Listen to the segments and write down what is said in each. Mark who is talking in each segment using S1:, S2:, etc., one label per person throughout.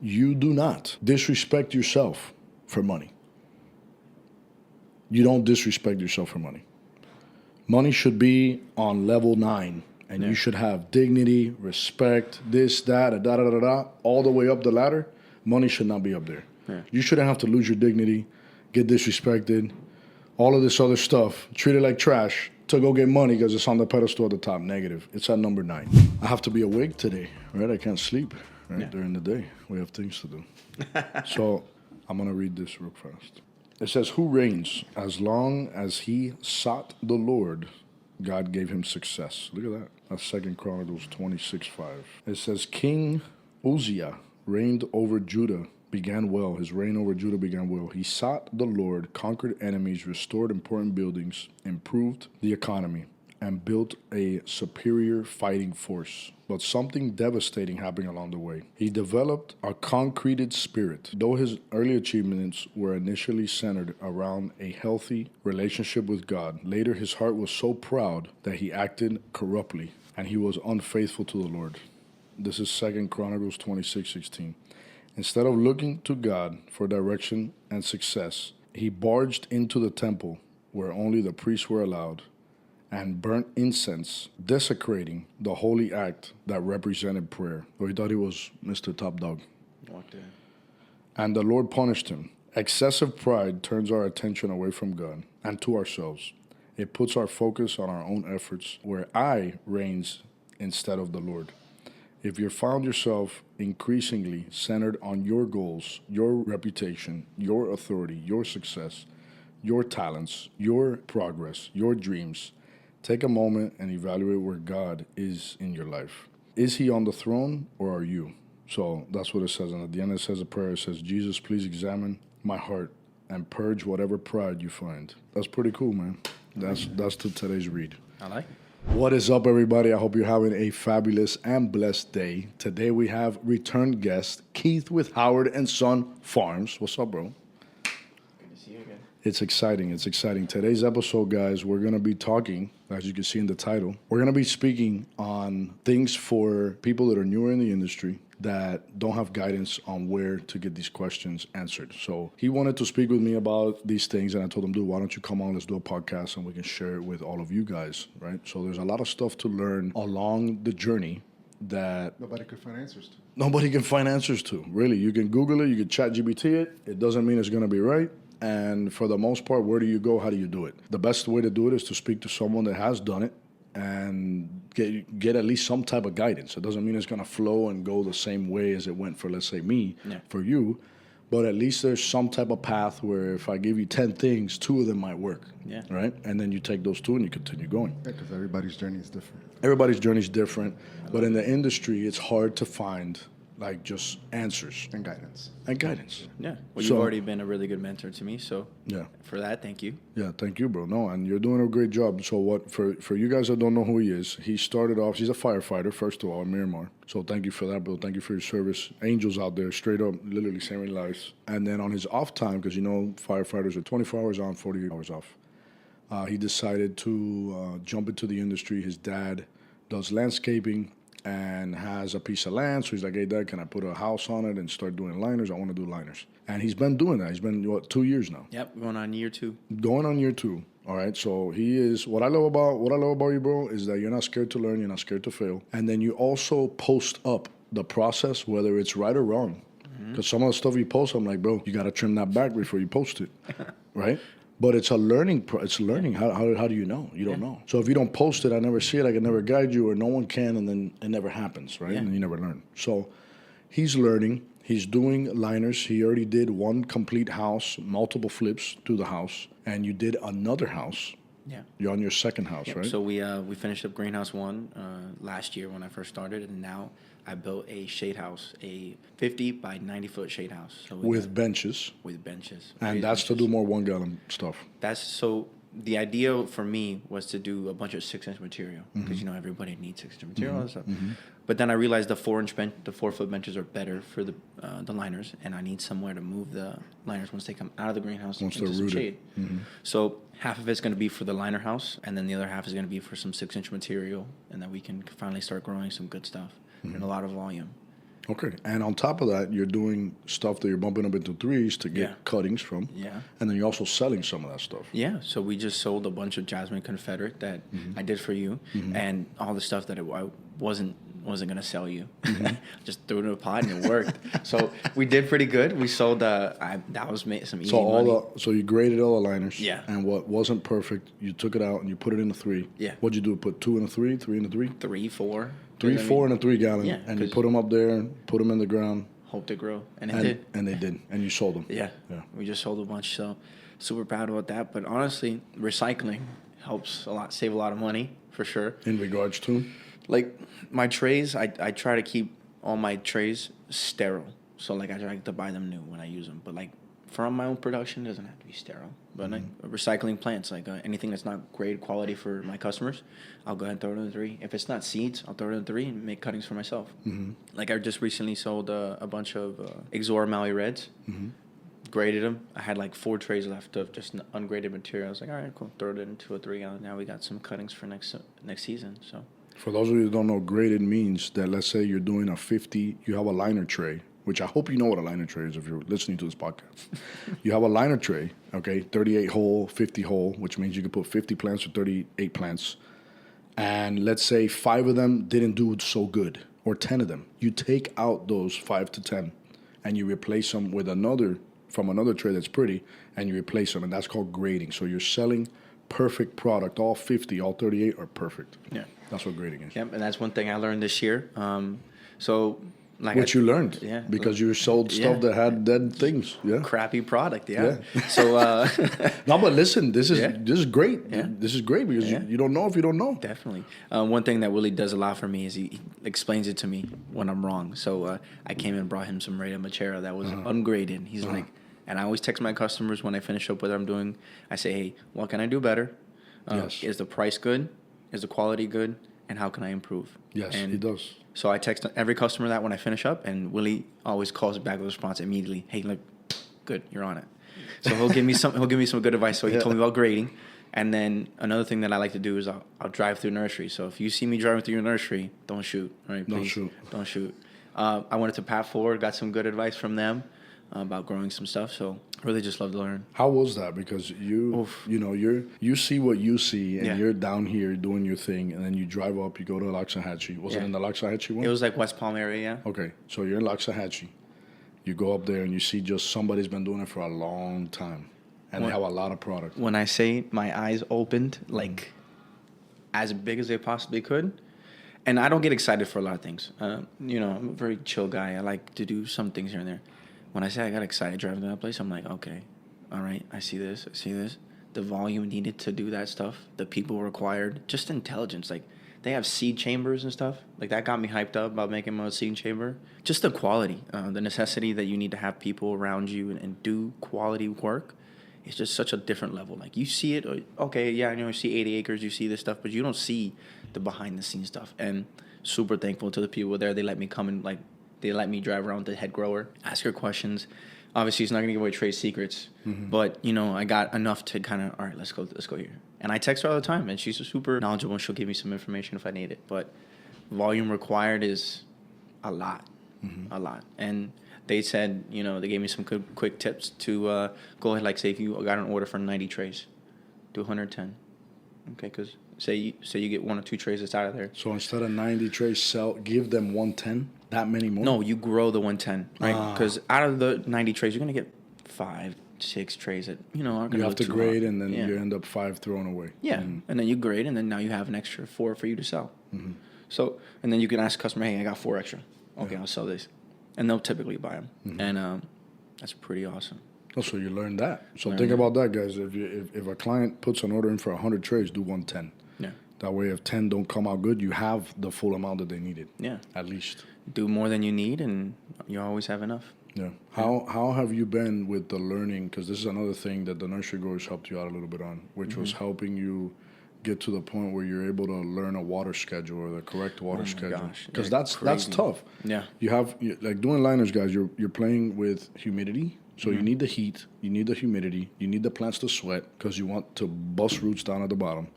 S1: You do not disrespect yourself for money. You don't disrespect yourself for money. Money should be on level 9, and you should have dignity, respect, this, that, da da da da, all the way up the ladder. Money should not be up there.
S2: Yeah.
S1: You shouldn't have to lose your dignity, get disrespected, all of this other stuff, treat it like trash to go get money because it's on the pedestal at the top. Negative. It's at number 9. I have to be awake today, right? I can't sleep during the day. We have things to do. So I'm going to read this real fast. It says, who reigns? As long as he sought the Lord, God gave him success. Look at that. That's 2 Chronicles 26:5. It says, King Uzziah reigned over Judah, began well. His reign over Judah began well. He sought the Lord, conquered enemies, restored important buildings, improved the economy, and built a superior fighting force. But something devastating happened along the way. He developed a concreted spirit. Though his early achievements were initially centered around a healthy relationship with God, later his heart was so proud that he acted corruptly, and he was unfaithful to the Lord. This is 2 Chronicles 26:16. Instead of looking to God for direction and success, he barged into the temple where only the priests were allowed and burnt incense, desecrating the holy act that represented prayer. So he thought he was Mr. Top Dog.
S2: Walked in.
S1: And the Lord punished him. Excessive pride turns our attention away from God and to ourselves. It puts our focus on our own efforts, where I reigns instead of the Lord. If you found yourself increasingly centered on your goals, your reputation, your authority, your success, your talents, your progress, your dreams, take a moment and evaluate where God is in your life. Is he on the throne or are you? So that's what it says. And at the end it says a prayer. It says, Jesus, please examine my heart and purge whatever pride you find. That's pretty cool, man. That's today's read.
S2: I like it.
S1: What is up, everybody? I hope you're having a fabulous and blessed day. Today we have returned guest Keith with Howard and Son Farms. What's up, bro?
S2: Good to see you again.
S1: It's exciting. It's exciting. Today's episode, guys, we're going to be talking, as you can see in the title, we're going to be speaking on things for people that are newer in the industry that don't have guidance on where to get these questions answered. So he wanted to speak with me about these things, and I told him, dude, why don't you come on, let's do a podcast, and we can share it with all of you guys, right? So there's a lot of stuff to learn along the journey that
S3: nobody could find answers to.
S1: Nobody can find answers to. Really, you can Google it, you can chat GPT it. It doesn't mean it's going to be right. And for the most part, where do you go? How do you do it? The best way to do it is to speak to someone that has done it and get at least some type of guidance. It doesn't mean it's going to flow and go the same way as it went for, let's say, me, for you. But at least there's some type of path where if I give you 10 things, 2 of them might work, right? And then you take those 2 and you continue going.
S3: Yeah, because everybody's journey is different.
S1: Everybody's journey is different. But in the industry, it's hard to find like just answers
S3: and guidance.
S2: Yeah. Well, you've already been a really good mentor to me, so for that, thank you.
S1: Yeah, thank you, bro. No, and you're doing a great job. So what for you guys that don't know who he is, he started off, he's a firefighter, first of all, in Miramar. So thank you for that, bro. Thank you for your service. Angels out there, straight up, literally saving lives. And then on his off time, because you know firefighters are 24 hours on, 48 hours off, he decided to jump into the industry. His dad does landscaping and has a piece of land. So he's like, hey, Dad, can I put a house on it and start doing liners? I want to do liners. And he's been doing that. He's been, 2 years now?
S2: Yep, going on year 2.
S1: Going on year 2. All right. So he is, what I love about you, bro, is that you're not scared to learn. You're not scared to fail. And then you also post up the process, whether it's right or wrong. Because some of the stuff you post, I'm like, bro, you got to trim that back before you post it. Right? But it's a learning. It's learning. How do you know? You don't know. So if you don't post it, I never see it. I can never guide you, or no one can, and then it never happens, right? And you never learn. So he's learning. He's doing liners. He already did 1 complete house, multiple flips to the house, and you did another house.
S2: Yeah.
S1: You're on your second house, right?
S2: So we finished up greenhouse 1 last year when I first started, and now I built a shade house, a 50 by 90 foot shade house. So
S1: with benches.
S2: With benches.
S1: And that's to do more 1 gallon stuff.
S2: So the idea for me was to do a bunch of 6-inch material because everybody needs 6-inch material and stuff. But then I realized the 4-foot benches are better for the liners, and I need somewhere to move the liners once they come out of the greenhouse into some shade. So half of it's going to be for the liner house, and then the other half is going to be for some 6-inch material, and then we can finally start growing some good stuff and a lot of volume.
S1: Okay. And on top of that, you're doing stuff that you're bumping up into threes to get
S2: Yeah.
S1: cuttings from.
S2: Yeah.
S1: And then you're also selling some of that stuff.
S2: Yeah, so we just sold a bunch of Jasmine Confederate that I did for you, and all the stuff that I wasn't gonna sell you. Just threw it in a pot and it worked. So we did pretty good. We sold that was made some easy money.
S1: So you graded all the liners.
S2: Yeah.
S1: And what wasn't perfect, you took it out and you put it in a 3.
S2: Yeah.
S1: What'd you do? Put 2 in a 3, 3 in a 3?
S2: 3, 4.
S1: 3, 4 in a 3 gallon.
S2: Yeah,
S1: And you
S2: 'cause-
S1: put them up there, put them in the ground.
S2: Hope to grow, and it did.
S1: And they did. And you sold them.
S2: Yeah.
S1: Yeah.
S2: We just sold a bunch, so super proud about that. But honestly, recycling helps a lot, save a lot of money for sure.
S1: In regards to?
S2: Like my trays, I try to keep all my trays sterile. So like I try to buy them new when I use them. But like from my own production, it doesn't have to be sterile. But like recycling plants, like anything that's not great quality for my customers, I'll go ahead and throw it in the 3. If it's not seeds, I'll throw it in the 3 and make cuttings for myself. Like I just recently sold a bunch of Exora Maui Reds. Graded them. I had like 4 trays left of just ungraded material. I was like, all right, cool. Throw it into a 3 gallon. Now we got some cuttings for next season. So.
S1: For those of you who don't know, graded means that let's say you're doing a 50, you have a liner tray, which I hope you know what a liner tray is if you're listening to this podcast. You have a liner tray, okay, 38 hole, 50 hole, which means you can put 50 plants or 38 plants. And let's say 5 of them didn't do so good, or 10 of them. You take out those 5 to 10 and you replace them with from another tray that's pretty, and you replace them, and that's called grading. So you're selling perfect product. All 50, all 38 are perfect.
S2: Yeah.
S1: That's what grading is.
S2: Yep, and that's one thing I learned this year. So, like,
S1: Which you learned,
S2: yeah,
S1: because you sold stuff that had dead things. Yeah,
S2: crappy product. Yeah. So,
S1: no, but listen, this is great.
S2: Yeah.
S1: This is great because you don't know if you don't know.
S2: definitely. One thing that Willie does a lot for me is he explains it to me when I'm wrong. So I came and brought him some Raya Machera that was ungraded. He's like, and I always text my customers when I finish up what I'm doing. I say, hey, what can I do better?
S1: Yes.
S2: Is the price good? Is the quality good? And how can I improve?
S1: Yes,
S2: and
S1: he does.
S2: So I text every customer that when I finish up, and Willie always calls back with a response immediately. Hey, look, good, you're on it. So he'll give me some good advice. So he told me about grading, and then another thing that I like to do is I'll drive through Nursery. So if you see me driving through your Nursery, don't shoot. All right, please. Don't shoot. I went to Pat Ford, got some good advice from them about growing some stuff. So really just love to learn.
S1: How was that? Because you see what you see, and you're down here doing your thing, and then you drive up, you go to Loxahatchee. Was it in the Loxahatchee one?
S2: It was like West Palm area, yeah.
S1: Okay, so you're in Loxahatchee. You go up there and you see just somebody's been doing it for a long time, and they have a lot of product.
S2: When I say my eyes opened, like as big as they possibly could. And I don't get excited for a lot of things. I'm a very chill guy. I like to do some things here and there. When I say I got excited driving to that place, I'm like, okay, all right, I see this. The volume needed to do that stuff, the people required, just intelligence. Like, they have seed chambers and stuff. Like, that got me hyped up about making my own seed chamber. Just the quality, the necessity that you need to have people around you and do quality work. It's just such a different level. Like, you see it, okay, yeah, I know you see 80 acres, you see this stuff, but you don't see the behind-the-scenes stuff. And super thankful to the people there. They let me come and, like, they let me drive around the head grower, ask her questions. Obviously, it's not going to give away trade secrets, but, I got enough to kind of, all right, let's go here. And I text her all the time, and she's super knowledgeable, and she'll give me some information if I need it. But volume required is a lot, a lot. And they said, they gave me some good, quick tips to go ahead, like, say if you got an order for 90 trays, do 110. Okay, because say you get 1 or 2 trays that's out of there.
S1: So instead of 90 trays, give them 110. That many more?
S2: No, you grow the 110, right? Because out of the 90 trays, you're gonna get 5, 6 trays that aren't gonna.
S1: You have to grade, and then
S2: you
S1: end up 5 thrown away.
S2: Yeah, and then you grade, and then now you have an extra 4 for you to sell. So, and then you can ask the customer, hey, I got 4 extra. Okay, I'll sell this, and they'll typically buy them, and that's pretty awesome.
S1: Oh, so you learned that. So think about that, guys. If a client puts an order in for 100 trays, do 110.
S2: Yeah.
S1: That way, if 10 don't come out good, you have the full amount that they needed.
S2: Yeah.
S1: At least.
S2: Do more than you need, and you always have enough.
S1: Yeah. How have you been with the learning? Because this is another thing that the Nursery Growers helped you out a little bit on, which was helping you get to the point where you're able to learn a water schedule or the correct water schedule. Because that's tough.
S2: Yeah.
S1: Like doing liners, guys. You're playing with humidity. So you need the heat, you need the humidity, you need the plants to sweat because you want to bust roots down at the bottom.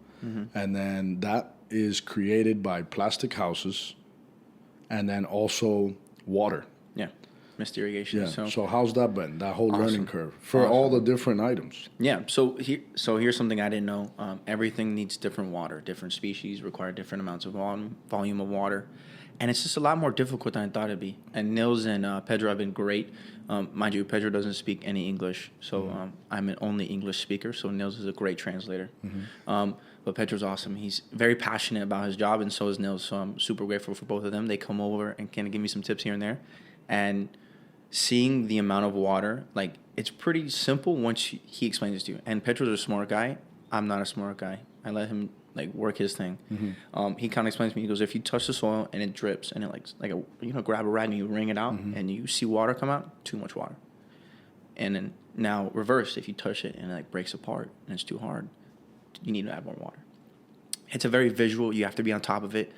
S1: And then that is created by plastic houses and then also water.
S2: Yeah, mist irrigation.
S1: Yeah. So how's that been? That whole
S2: Awesome.
S1: learning curve for all the different items.
S2: Yeah. So here's something I didn't know. Everything needs different water. Different species require different amounts of volume of water, and it's just a lot more difficult than I thought it'd be. And Nils and Pedro have been great. Mind you, Pedro doesn't speak any English, so I'm an only English speaker. So Nils is a great translator. But Pedro's awesome. He's very passionate about his job, and so is Nils. So I'm super grateful for both of them. They come over and kind of give me some tips here and there, and seeing the amount of water, like, it's pretty simple once he explains it to you. And Pedro's a smart guy. I'm not a smart guy. I let him like work his thing. He kind of explains to me. He goes, if you touch the soil and it drips and it grab a rag and you wring it out and you see water come out, too much water. And then now reverse, if you touch it and it like breaks apart and it's too hard, you need to add more water. It's a very visual. You have to be on top of it.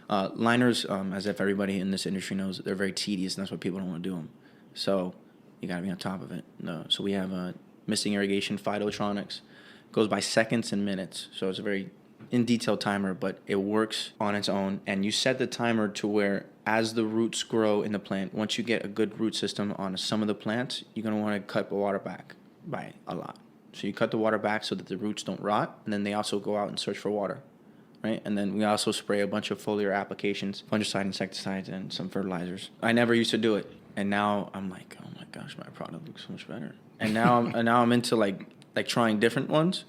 S2: Liners, as if everybody in this industry knows, they're very tedious, and that's why people don't want to do them. So you got to be on top of it. So we have misting irrigation, phytotronics. Goes by seconds and minutes. So it's a very in-detail timer, but it works on its own. And you set the timer to where as the roots grow in the plant, once you get a good root system on some of the plants, you're going to want to cut the water back by a lot. So you cut the water back so that the roots don't rot, and then they also go out and search for water, right? And then we also spray a bunch of foliar applications, fungicide, insecticides, and some fertilizers. I never used to do it, and now I'm like, oh my gosh, my product looks so much better. And now I'm into like trying different ones.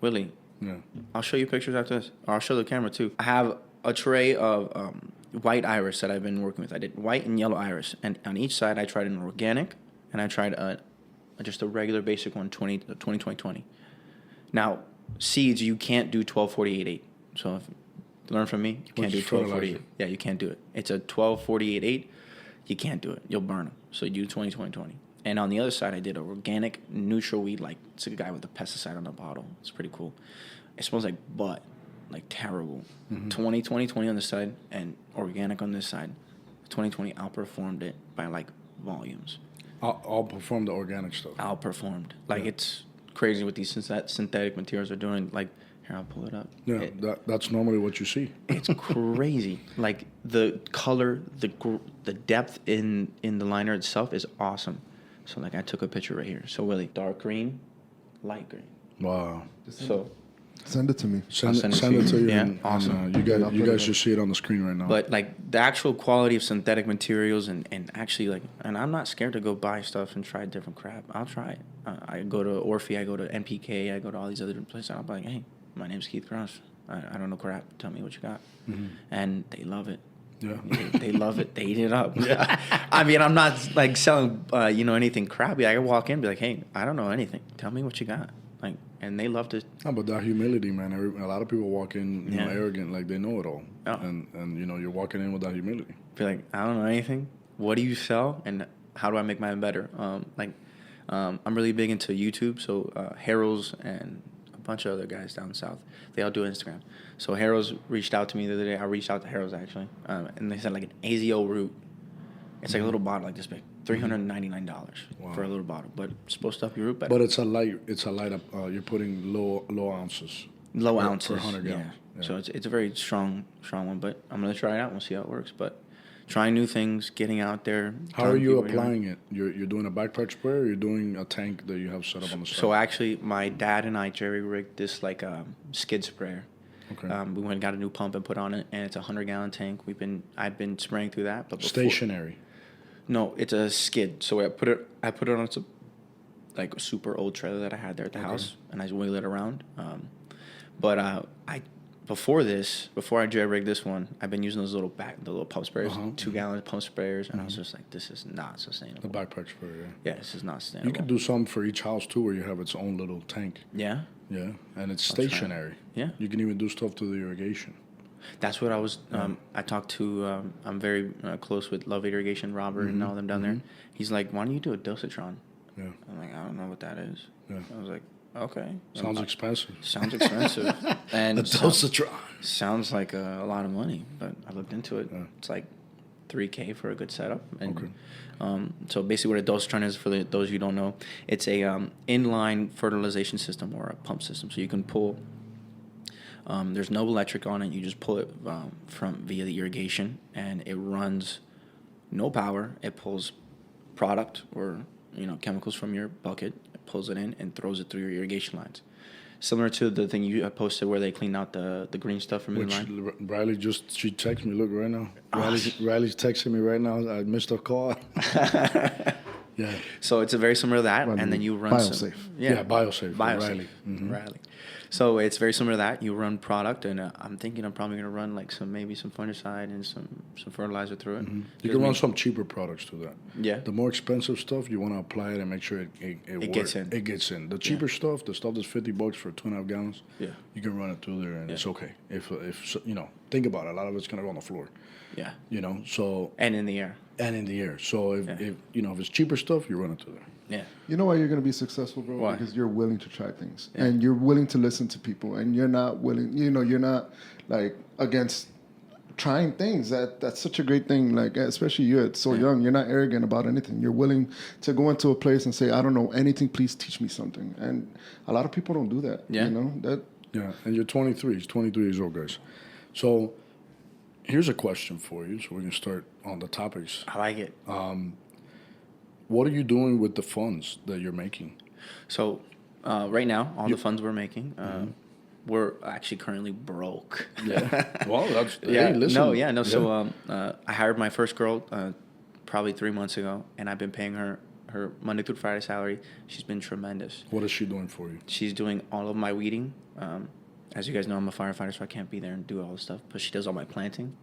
S2: Willie, I'll show you pictures after this, or I'll show the camera too. I have a tray of white iris that I've been working with. I did white and yellow iris, and on each side I tried an organic, and I tried just a regular basic one, 20. Now, seeds, you can't do 12-48-8. So if you learn from me, you can't do 12-48. Yeah, you can't do it. It's a 12-48-8. You can't do it. You'll burn them. So you do 20. And on the other side, I did an organic neutral weed, like it's a guy with a pesticide on the bottle. It's pretty cool. It smells like butt, like terrible. 20 on this side, and organic on this side. 2020 outperformed it by like volumes.
S1: Outperformed the organic stuff.
S2: Outperformed. Like, it's crazy what these synthetic materials are doing. Like, here, I'll pull it up.
S1: Yeah, that's normally what you see.
S2: It's crazy. Like, the color, the depth in the liner itself is awesome. So, like, I took a picture right here. So, Willie, dark green, light green.
S1: Wow.
S2: So
S3: Send it to me.
S1: Send it to you.
S2: Yeah,
S1: and,
S2: awesome.
S1: You guys should see it on the screen right now.
S2: But like the actual quality of synthetic materials and actually like, and I'm not scared to go buy stuff and try different crap. I'll try it. I go to Orphe, I go to MPK, I go to all these other places. I'll be like, hey, my name's Keith Crouse. I don't know crap. Tell me what you got. And they love it.
S1: Yeah.
S2: They love it. They eat it up. Yeah. I mean, I'm not like selling, anything crappy. I can walk in and be like, hey, I don't know anything. Tell me what you got. Like, and they love to.
S1: No, but that humility, man. A lot of people walk in, you know, arrogant, like they know it all.
S2: Oh.
S1: And you're walking in with that humility.
S2: Be like, I don't know anything. What do you sell, and how do I make mine better? I'm really big into YouTube. So Harold's and a bunch of other guys down south, they all do Instagram. So Harold's reached out to me the other day. I reached out to Harold's actually, and they said like an AZO root. It's like a little bottle like this big. $399 for a little bottle, but it's supposed to help your root better.
S1: But it's a light. You're putting low ounces.
S2: Low ounces.
S1: Per 100 gallons.
S2: Yeah. So it's a very strong one, but I'm gonna try it out and we'll see how it works. But trying new things, getting out there.
S1: How are you applying it? You're doing a backpack spray, or you're doing a tank that you have set up on the side?
S2: So actually, my dad and I jerry rigged this like skid sprayer.
S1: Okay.
S2: We went and got a new pump and put on it, and it's a 100-gallon tank. I've been spraying through that, but
S1: stationary.
S2: No, it's a skid. So I put it on like a super old trailer that I had there at the house, and I just wiggle it around. Before I jerry rigged this one, I've been using the little pump sprayers, 2-gallon pump sprayers, and I was just like, this is not sustainable.
S1: The backpack sprayer,
S2: yeah, this is not sustainable.
S1: You could do something for each house too, where you have its own little tank.
S2: Yeah.
S1: Yeah, and it's stationary.
S2: Yeah.
S1: You can even do stuff to the irrigation.
S2: That's what I was. I talked to. I'm very close with Love Irrigation, Robert, and all them down there. He's like, "Why don't you do a dosatron?"
S1: Yeah.
S2: I'm like, "I don't know what that is."
S1: Yeah.
S2: I was like, "Okay."
S1: Sounds expensive.
S2: Sounds expensive. And
S1: a dosatron.
S2: Sounds like a lot of money, but I looked into it. Yeah. It's like $3,000 for a good setup. And, so basically, what a dosatron is, for those you don't know, it's a inline fertilization system or a pump system. So you can pull. There's no electric on it. You just pull it via the irrigation, and it runs no power. It pulls product or chemicals from your bucket, it pulls it in and throws it through your irrigation lines. Similar to the thing you posted where they cleaned out the green stuff from the line.
S1: Riley she texted me. Look right now. Riley's texting me right now. I missed a call. Yeah.
S2: So it's very similar to that, and then you run
S3: BioSafe.
S1: BioSafe.
S2: Riley.
S1: Mm-hmm.
S2: Riley. So it's very similar to that. You run product, and I'm thinking I'm probably gonna run like some fungicide and some fertilizer through it.
S1: Mm-hmm. You can run some cheaper products to that.
S2: Yeah.
S1: The more expensive stuff, you want to apply it and make sure it
S2: gets in.
S1: It gets in. The cheaper stuff, the stuff that's $50 for 2.5 gallons.
S2: Yeah.
S1: You can run it through there, and it's okay. If think about it, a lot of it's gonna go on the floor.
S2: Yeah.
S1: So
S2: and in the air.
S1: So if it's cheaper stuff, you run it through there.
S2: Yeah.
S3: You know why you're going to be successful, bro?
S2: Why?
S3: Because you're willing to try things.
S2: Yeah.
S3: And you're willing to listen to people. And you're not willing, you're not like against trying things. That's such a great thing. Like, especially you're so young, you're not arrogant about anything. You're willing to go into a place and say, I don't know anything, please teach me something. And a lot of people don't do that.
S2: Yeah.
S1: Yeah. And you're 23. He's 23 years old, guys. So here's a question for you, so we can start on the topics.
S2: I like it.
S1: What are you doing with the funds that you're making?
S2: So right now, all the funds we're making, we're actually currently broke.
S1: Yeah. Well, that's
S2: yeah.
S1: Hey, listen.
S2: No. So I hired my first girl probably 3 months ago, and I've been paying her Monday through Friday salary. She's been tremendous.
S1: What is she doing for you?
S2: She's doing all of my weeding. As you guys know, I'm a firefighter, so I can't be there and do all this stuff. But she does all my planting,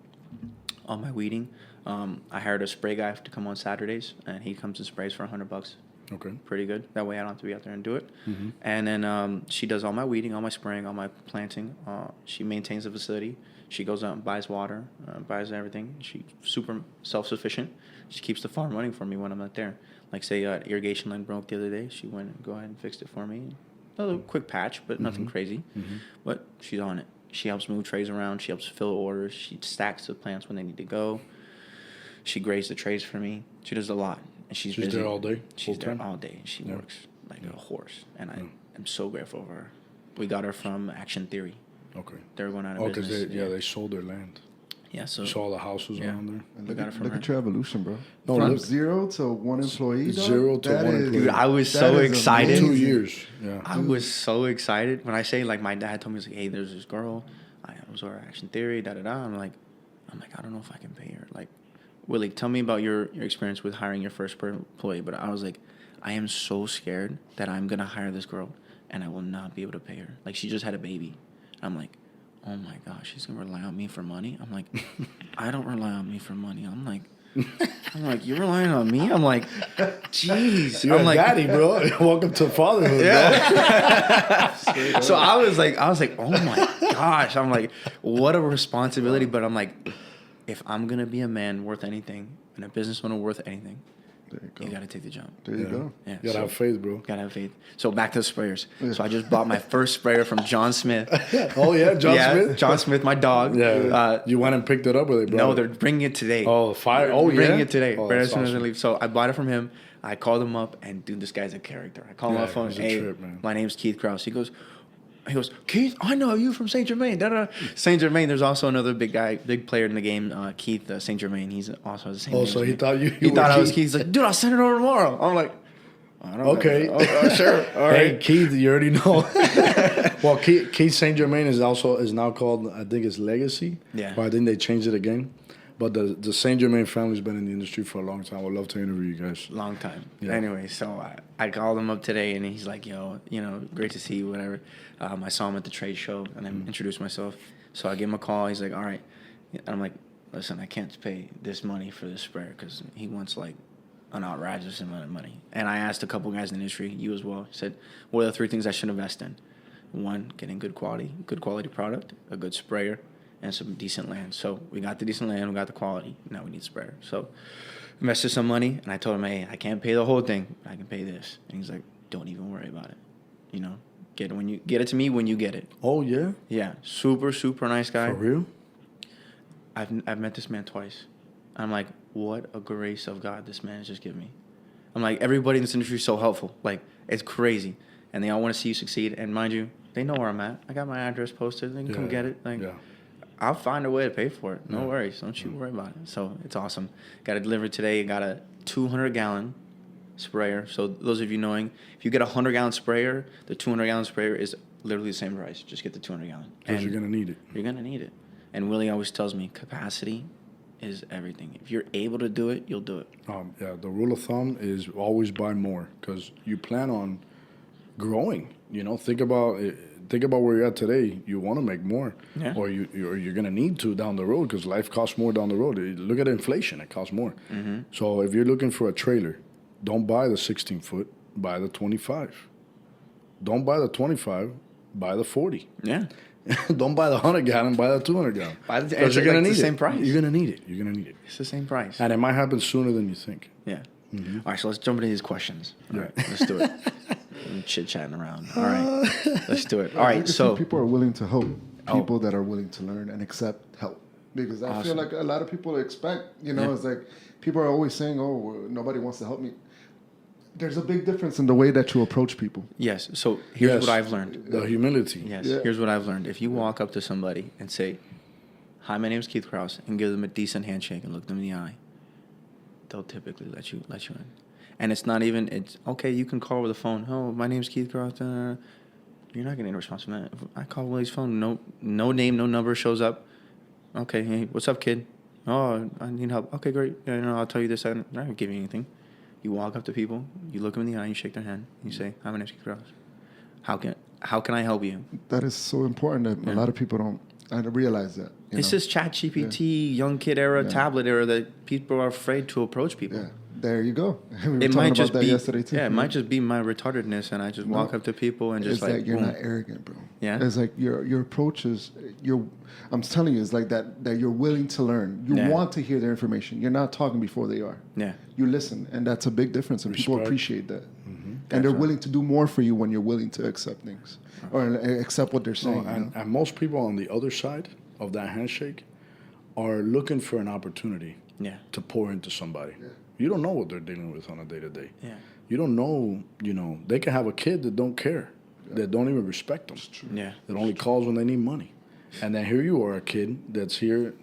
S2: all my weeding. I hired a spray guy to come on Saturdays, and he comes and sprays for $100.
S1: Okay.
S2: Pretty good. That way I don't have to be out there and do it.
S1: Mm-hmm.
S2: And then she does all my weeding, all my spraying, all my planting. She maintains the facility. She goes out and buys water, buys everything. She's super self-sufficient. She keeps the farm running for me when I'm not there. Like, say, irrigation line broke the other day. She went and go ahead and fixed it for me. A little quick patch, but nothing crazy. Mm-hmm. But she's on it. She helps move trays around. She helps fill orders. She stacks the plants when they need to go. She grades the trays for me. She does a lot. And she's busy.
S1: there all day?
S2: She's there all day. She works like a horse. And I am so grateful for her. We got her from Action Theory.
S1: Okay.
S2: They're going out of business.
S1: Because they sold their land.
S2: Yeah, so
S1: you saw all the houses around there.
S3: And
S2: We got it from
S3: look
S2: her.
S3: at your evolution, bro.
S1: No,
S3: From
S1: look.
S3: 0 to 1 employee. dog?
S1: 0 to
S3: That
S1: 1
S3: is-
S1: employee.
S2: Dude, I was
S3: that
S2: so
S3: is
S2: excited.
S3: amazing.
S1: 2 years. Yeah.
S2: I was so excited. When I say, like, my dad told me, he was like, hey, there's this girl. I was our Action Theory, da-da-da. I'm like, I don't know if I can pay her. Like, Willie, tell me about your experience with hiring your first employee. But I was like, I am so scared that I'm going to hire this girl, and I will not be able to pay her. Like, she just had a baby. I'm like, oh, my gosh, she's going to rely on me for money? I'm like, I don't rely on me for money. I'm like, you're relying on me? I'm like, jeez.
S1: You're
S2: I'm like,
S1: daddy, bro. Welcome to fatherhood,
S2: yeah. So I was like, oh my gosh. I'm like, what a responsibility. But I'm like, if I'm gonna be a man worth anything and a businessman worth anything,
S3: There you go.
S2: you gotta take the jump.
S3: There you go.
S2: Yeah.
S1: You gotta have faith, bro.
S2: Gotta have faith. So back to the sprayers. So I just bought my first sprayer from John Smith.
S1: Oh, yeah, John Smith?
S2: John Smith, my dog.
S1: Yeah. You went and picked it up with it, bro.
S2: No, they're bringing it today.
S1: Oh, fire.
S2: They're
S1: Oh, yeah?
S2: bringing it today.
S1: Oh,
S2: right as
S1: that's
S2: soon as I
S1: awesome.
S2: leave. So I bought it from him. I called him up, and dude, this guy's a character. I call him on the phone.
S1: he's a
S2: Hey,
S1: trip, man.
S2: my name's Keith Crouse. He goes, Keith, I know you from Saint Germain. Saint Germain. There's also another big player in the game, Keith Saint Germain. He's also the same.
S1: Oh,
S2: name
S1: so
S2: as
S1: he
S2: me.
S1: thought you
S2: He
S1: were
S2: thought I was
S1: Keith.
S2: Keith. He's like, dude, I'll send it over tomorrow. I'm like, I don't know.
S1: Okay.
S2: Oh, sure. All
S1: Hey,
S2: right.
S1: Keith, you already know. Well, Keith Saint Germain is now called, I think it's Legacy.
S2: Yeah.
S1: But I think they changed it again. But the Saint Germain family's been in the industry for a long time. I would love to interview you guys.
S2: Long time.
S1: Yeah.
S2: Anyway, so I called him up today, and he's like, yo, great to see you, whatever. I saw him at the trade show, and I introduced myself. So I gave him a call. He's like, all right. And I'm like, listen, I can't pay this money for this sprayer because he wants, like, an outrageous amount of money. And I asked a couple guys in the industry, you as well, said, what are the 3 things I should invest in? 1, getting good quality product, a good sprayer, and some decent land. So we got the decent land, we got the quality. Now we need sprayer. So invested some money, and I told him, hey, I can't pay the whole thing, but I can pay this. And he's like, don't even worry about it. Get it to me when you get it.
S1: Oh, yeah?
S2: Yeah, super, super nice guy.
S1: For real?
S2: I've met this man twice. I'm like, what a grace of God this man has just given me. I'm like, everybody in this industry is so helpful. Like, it's crazy. And they all want to see you succeed. And mind you, they know where I'm at. I got my address posted. They can come get it. Like,
S1: Yeah.
S2: I'll find a way to pay for it. No worries. Don't you worry about it. So it's awesome. Got it delivered today. Got a 200-gallon sprayer. So those of you knowing, if you get a 100-gallon sprayer, the 200-gallon sprayer is literally the same price. Just get the 200-gallon.
S1: Because you're going to need it.
S2: You're going to need it. And Willie always tells me capacity is everything. If you're able to do it, you'll do it.
S1: The rule of thumb is always buy more because you plan on growing. Think about where you're at today. You want to make more, or you're gonna need to down the road because life costs more down the road. Look at inflation; it costs more.
S2: Mm-hmm.
S1: So if you're looking for a trailer, don't buy the 16-foot. Buy the 25. Don't buy the 25. Buy the 40.
S2: Yeah.
S1: Don't buy the 100-gallon. Buy the 200-gallon.
S2: Because you're gonna need the same price.
S1: You're gonna need it. You're gonna need it.
S2: It's the same price.
S1: And it might happen sooner than you think.
S2: Yeah.
S1: Mm-hmm.
S2: All right, so let's jump into these questions. All right, let's do it. I'm chit-chatting around. All right, let's do it. All right, so
S3: people are willing to help. People that are willing to learn and accept help. Because I feel like a lot of people expect, it's like people are always saying, "Oh, well, nobody wants to help me." There's a big difference in the way that you approach people.
S2: Yes. So here's what I've learned.
S1: The humility.
S2: Yes. Yeah. Here's what I've learned. If you walk up to somebody and say, "Hi, my name is Keith Crouse," and give them a decent handshake and look them in the eye, they'll typically let you in. And it's not even, it's okay, you can call over the phone. "Oh, my name's Keith Crouse." You're not getting a response from that. If I call Willie's phone, no name, no number shows up. Okay, hey, what's up, kid? "Oh, I need help." "Okay, great. Yeah, I'll tell you this. I'm not going to give you anything." You walk up to people, you look them in the eye, you shake their hand, you say, "Hi, my name's Keith Crouse. How can I help you?"
S3: That is so important that a lot of people don't realize that.
S2: It's this ChatGPT, young kid era, tablet era that people are afraid to approach people.
S3: Yeah. There you go.
S2: It might just be yesterday too. Yeah, it might just be my retardedness, and I just walk up to people and just
S3: it's like you're
S2: boom.
S3: not arrogant, bro.
S2: Yeah,
S3: it's like your approach is I'm telling you, it's like that you're willing to learn. You want to hear their information. You're not talking before they are.
S2: Yeah,
S3: you listen, and that's a big difference, and people appreciate that.
S1: Mm-hmm.
S3: And they're willing to do more for you when you're willing to accept things or accept what they're saying.
S1: And most people on the other side of that handshake are looking for an opportunity to pour into somebody. Yeah. You don't know what they're dealing with on a day-to-day.
S2: Yeah.
S1: You don't know, they can have a kid that don't care, that don't even respect them.
S2: Yeah.
S1: That only calls when they need money. And then here you are, a kid that's here,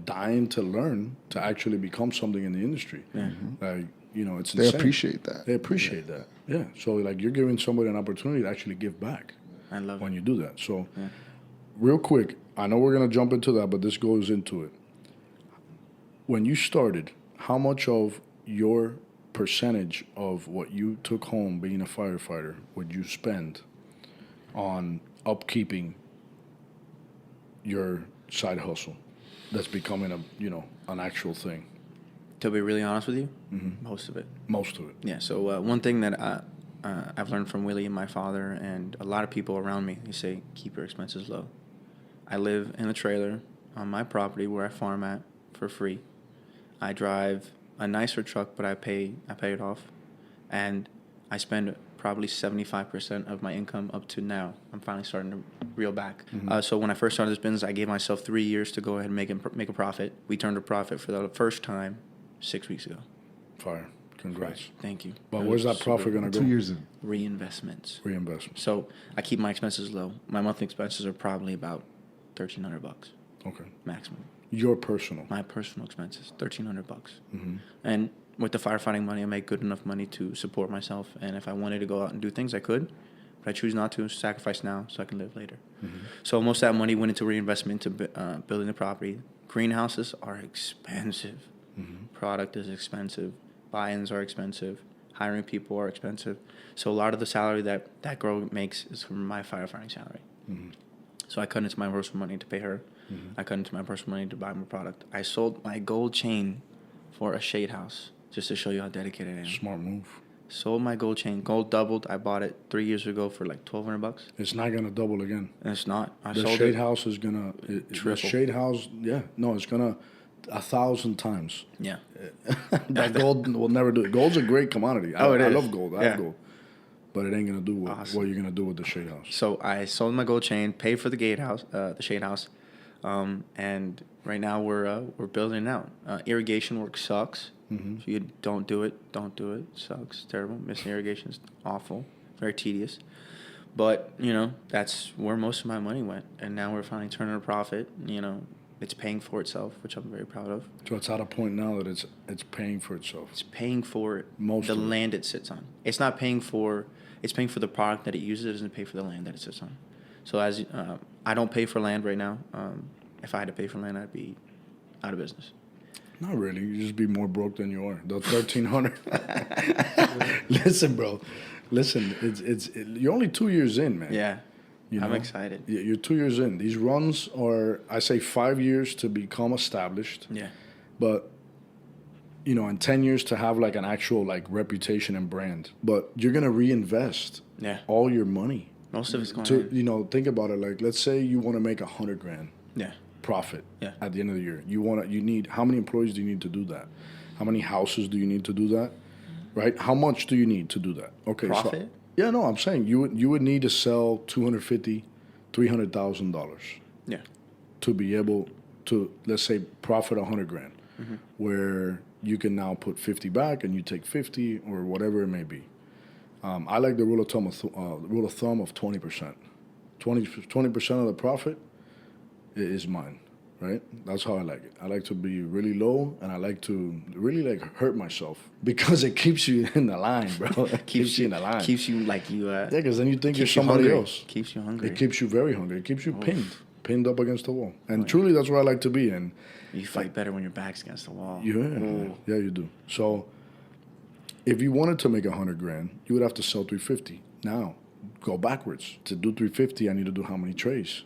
S1: dying to learn to actually become something in the industry. Yeah. Like, it's insane.
S3: They appreciate that.
S1: They appreciate that. Yeah. So, like, you're giving somebody an opportunity to actually give back.
S2: I love
S1: when you do that. So, real quick, I know we're going to jump into that, but this goes into it. When you started, how much of your percentage of what you took home being a firefighter would you spend on upkeeping your side hustle that's becoming an actual thing?
S2: To be really honest with you, most of it.
S1: Most of it.
S2: Yeah. So one thing that I've learned from Willie and my father and a lot of people around me, they say, keep your expenses low. I live in a trailer on my property where I farm at for free. I drive a nicer truck, but I pay it off, and I spend probably 75% of my income up to now. I'm finally starting to reel back. Mm-hmm. So when I first started this business, I gave myself 3 years to go ahead and make a profit. We turned a profit for the first time 6 weeks ago.
S1: Fire. Congrats.
S2: Thank you.
S1: But where's that profit going to go?
S3: 2 years in.
S2: Reinvestments.
S1: So
S2: I keep my expenses low. My monthly expenses are probably about $1,300.
S1: Okay.
S2: Maximum.
S1: Your personal?
S2: My personal expenses, $1,300.
S1: Mm-hmm.
S2: And with the firefighting money, I make good enough money to support myself. And if I wanted to go out and do things, I could. But I choose not to. Sacrifice now so I can live later. Mm-hmm. So most of that money went into reinvestment into building the property. Greenhouses are expensive. Mm-hmm. Product is expensive. Buy-ins are expensive. Hiring people are expensive. So a lot of the salary that girl makes is from my firefighting salary. Mm-hmm. So I cut into my personal money to pay her. Mm-hmm. I cut into my personal money to buy my product. I sold my gold chain for a shade house just to show you how dedicated I am.
S1: Smart move.
S2: Sold my gold chain. Gold doubled. I bought it 3 years ago for like $1,200.
S1: It's not gonna double again.
S2: And it's not.
S1: The shade house is gonna
S2: triple.
S1: The shade house, it's gonna 1,000 times.
S2: Yeah.
S1: That gold will never do it. Gold's a great commodity. I love gold. I have gold. But it ain't gonna do what you're gonna do with the shade house.
S2: So I sold my gold chain, paid for the gatehouse, the shade house, and right now we're building it out. Irrigation work sucks. Mm-hmm. If you don't do it. It sucks. Terrible. Missing irrigation is awful. Very tedious. But that's where most of my money went, and now we're finally turning a profit. It's paying for itself, which I'm very proud of.
S1: So it's at a point now that it's paying for itself.
S2: It's paying for
S1: Most
S2: the
S1: of it.
S2: land it sits on. It's not paying for. It's paying for the product that it uses. It doesn't pay for the land that it sits on. So as I don't pay for land right now. If I had to pay for land, I'd be out of business.
S1: Not really. You just be more broke than you are. The 1,300. Listen, bro. Listen, you're only 2 years in, man.
S2: Yeah.
S1: You know?
S2: I'm excited.
S1: You're 2 years in. These runs are, I say, 5 years to become established.
S2: Yeah.
S1: But, you know, in 10 years to have like an actual like reputation and brand. But you're going to reinvest all your money.
S2: Most of it's going
S1: to,
S2: in.
S1: you know, think about it. Like, let's say you want to make $100,000 profit at the end of the year. You need, how many employees do you need to do that? How many houses do you need to do that? Right? How much do you need to do that? Okay.
S2: Profit?
S1: So, yeah, no, I'm saying you would need to sell $250,000, $300,000 to be able to, let's say, profit $100,000, where you can now put 50 back and you take 50 or whatever it may be. I like the rule of thumb of 20%. 20% of the profit is mine, right? That's how I like it. I like to be really low, and I like to really like hurt myself because it keeps you in the line, bro. It keeps you in the line.
S2: Keeps you like you.
S1: Yeah, because then you think you're somebody else.
S2: Keeps you hungry.
S1: It keeps you very hungry. It keeps you pinned up against the wall. And truly, that's where I like to be. And
S2: you fight better when your back's against the wall.
S1: Yeah, you do. So if you wanted to make $100,000, you would have to sell 350. Now, go backwards. To do 350, I need to do how many trays?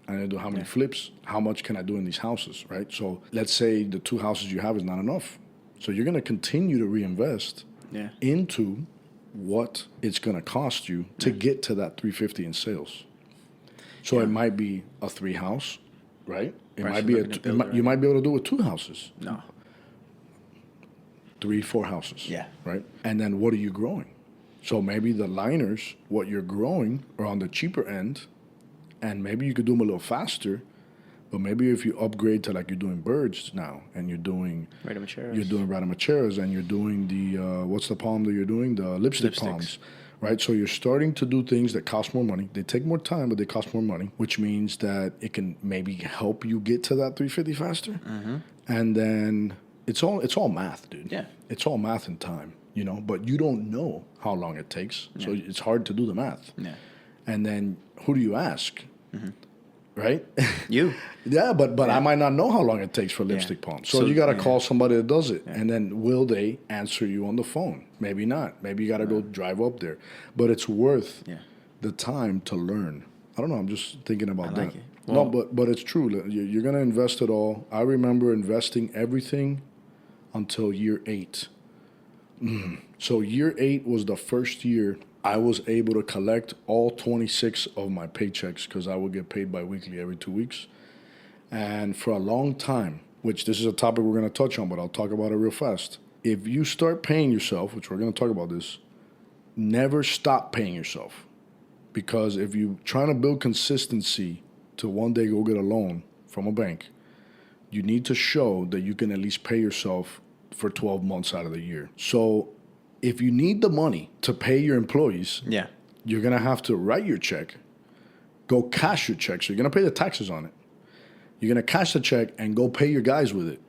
S1: I need to do how many flips? How much can I do in these houses, right? So let's say the 2 houses you have is not enough. So you're going to continue to reinvest into what it's going to cost you to get to that 350 in sales. So it might be a 3 house, right? It might be you might be able to do it with 2 houses.
S2: No.
S1: 3, 4 houses.
S2: Yeah.
S1: Right? And then what are you growing? So maybe the liners, what you're growing, are on the cheaper end, and maybe you could do them a little faster, but maybe if you upgrade to like you're doing birds now, and you're doing radimacheras, and you're doing the, what's the palm that you're doing? The lipstick palms. Right? So you're starting to do things that cost more money. They take more time, but they cost more money, which means that it can maybe help you get to that 350 faster. Mm-hmm. And then it's all math, dude. Yeah. It's all math and time, you know, but you don't know how long it takes. Yeah. So it's hard to do the math. Yeah. And then who do you ask? Mm-hmm. Right?
S2: You.
S1: Yeah, but I might not know how long it takes for lipstick palms. So you got to call somebody that does it. Yeah. And then will they answer you on the phone? Maybe not. Maybe you got to go drive up there. But it's worth the time to learn. I don't know. I'm just thinking about that. Like it. Well, no, but it's true. You're going to invest it all. I remember investing everything until year 8. So year 8 was the first year I was able to collect all 26 of my paychecks because I would get paid biweekly every 2 weeks. And for a long time, which this is a topic we're going to touch on, but I'll talk about it real fast. If you start paying yourself, which we're going to talk about this, never stop paying yourself. Because if you're trying to build consistency to one day go get a loan from a bank, you need to show that you can at least pay yourself for 12 months out of the year. So if you need the money to pay your employees, you're going to have to write your check, go cash your check. So you're going to pay the taxes on it. You're going to cash the check and go pay your guys with it.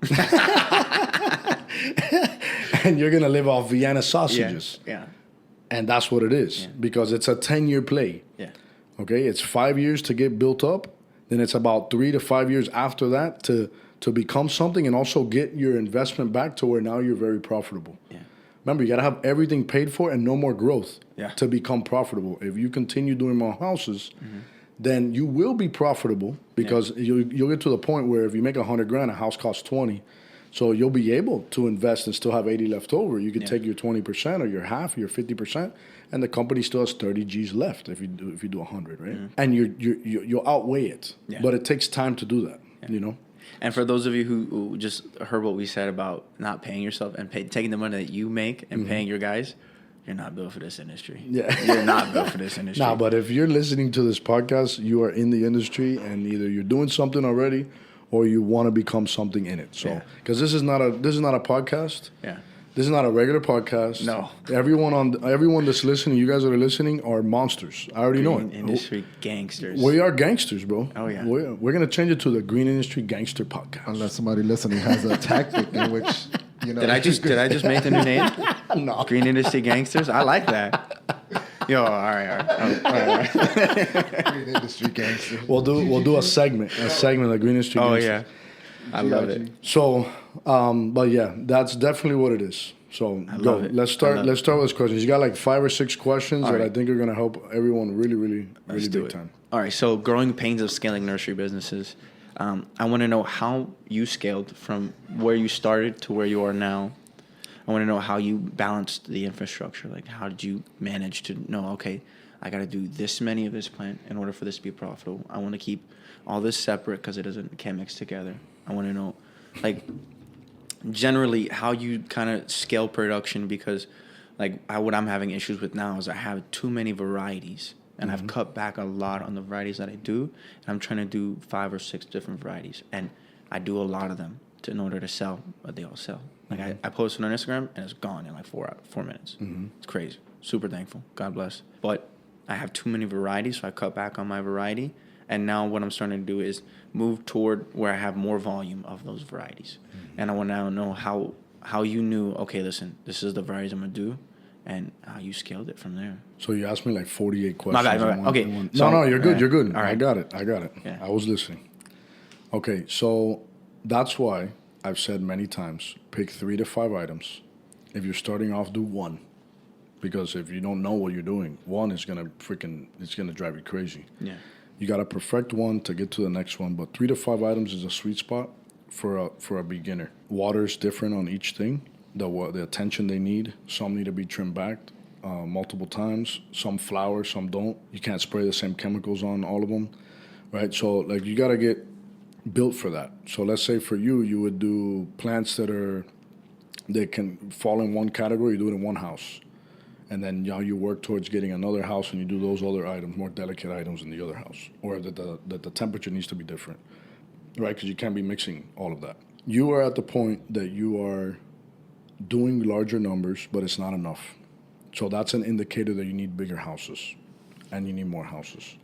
S1: And you're going to live off Vienna sausages. Yeah. And that's what it is because it's a 10-year play. Yeah. Okay? It's 5 years to get built up. Then it's about 3 to 5 years after that to become something and also get your investment back to where now you're very profitable. Yeah. Remember, you got to have everything paid for and no more growth to become profitable. If you continue doing more houses, then you will be profitable because you'll get to the point where if you make $100,000, a house costs 20. So you'll be able to invest and still have 80 left over. You could take your 20% or your half, your 50%, and the company still has 30 G's left if you do 100, right? Mm-hmm. And you'll outweigh it, but it takes time to do that, you know.
S2: And for those of you who just heard what we said about not paying yourself and taking the money that you make and paying your guys, you're not built for this industry. Yeah, you're not built for this industry.
S1: Nah, but if you're listening to this podcast, you are in the industry, and either you're doing something already or you want to become something in it. So, because this is not a podcast This is not a regular podcast.
S2: No.
S1: Everyone that's listening, you guys that are listening, are monsters. I already know
S2: Green
S1: it.
S2: industry gangsters.
S1: We are gangsters, bro.
S2: Oh, yeah.
S1: We're gonna change it to the Green Industry Gangster Podcast.
S3: Unless somebody listening has a tactic in which, you know.
S2: Did I just make the new name?
S1: No.
S2: Green industry gangsters. I like that. Yo, all right. Oh, all right.
S3: Green industry gangster.
S1: We'll do a segment of Green Industry
S2: Oh
S1: Gangsters.
S2: yeah, I love it.
S1: So, but yeah, that's definitely what it is. So
S2: I
S1: go.
S2: love it.
S1: Let's start with those questions. You got like 5 or 6 questions
S2: All
S1: that I
S2: right.
S1: think are gonna help everyone really
S2: Let's do
S1: big
S2: it.
S1: time.
S2: All right. So, growing pains of scaling nursery businesses. I want to know how you scaled from where you started to where you are now. I want to know how you balanced the infrastructure. Like, how did you manage to know, okay, I got to do this many of this plant in order for this to be profitable. I want to keep all this separate because can't mix together. I want to know, like, generally how you kind of scale production, because, like, what I'm having issues with now is I have too many varieties. And I've cut back a lot on the varieties that I do. And I'm trying to do 5 or 6 different varieties. And I do a lot of them in order to sell, but they all sell. Like, I posted on Instagram, and it's gone in like 4 minutes. It's crazy. Super thankful. God bless. But I have too many varieties, so I cut back on my variety. And now what I'm starting to do is move toward where I have more volume of those varieties. And I want to know how you knew, okay, listen, this is the varieties I'm going to do, and how you scaled it from there.
S1: So you asked me like 48 questions.
S2: My bad. Okay.
S1: No, you're good. You're good.
S2: All right.
S1: I got it.
S2: Yeah.
S1: I was listening. Okay, so that's why I've said many times, pick 3 to 5 items. If you're starting off, do 1. Because if you don't know what you're doing, 1 is it's gonna drive you crazy.
S2: Yeah.
S1: You gotta perfect 1 to get to the next one. But 3 to 5 items is a sweet spot for a beginner. Water is different on each thing. The attention they need. Some need to be trimmed back multiple times. Some flower, some don't. You can't spray the same chemicals on all of them, right? So like you gotta get built for that. So let's say for you would do plants they can fall in one category. You do it in one house, and then now you work towards getting another house, and you do those other items, more delicate items, in the other house, or that the temperature needs to be different, right? Because you can't be mixing all of that. You are at the point that you are doing larger numbers, but it's not enough. So that's an indicator that you need bigger houses, and you need more houses.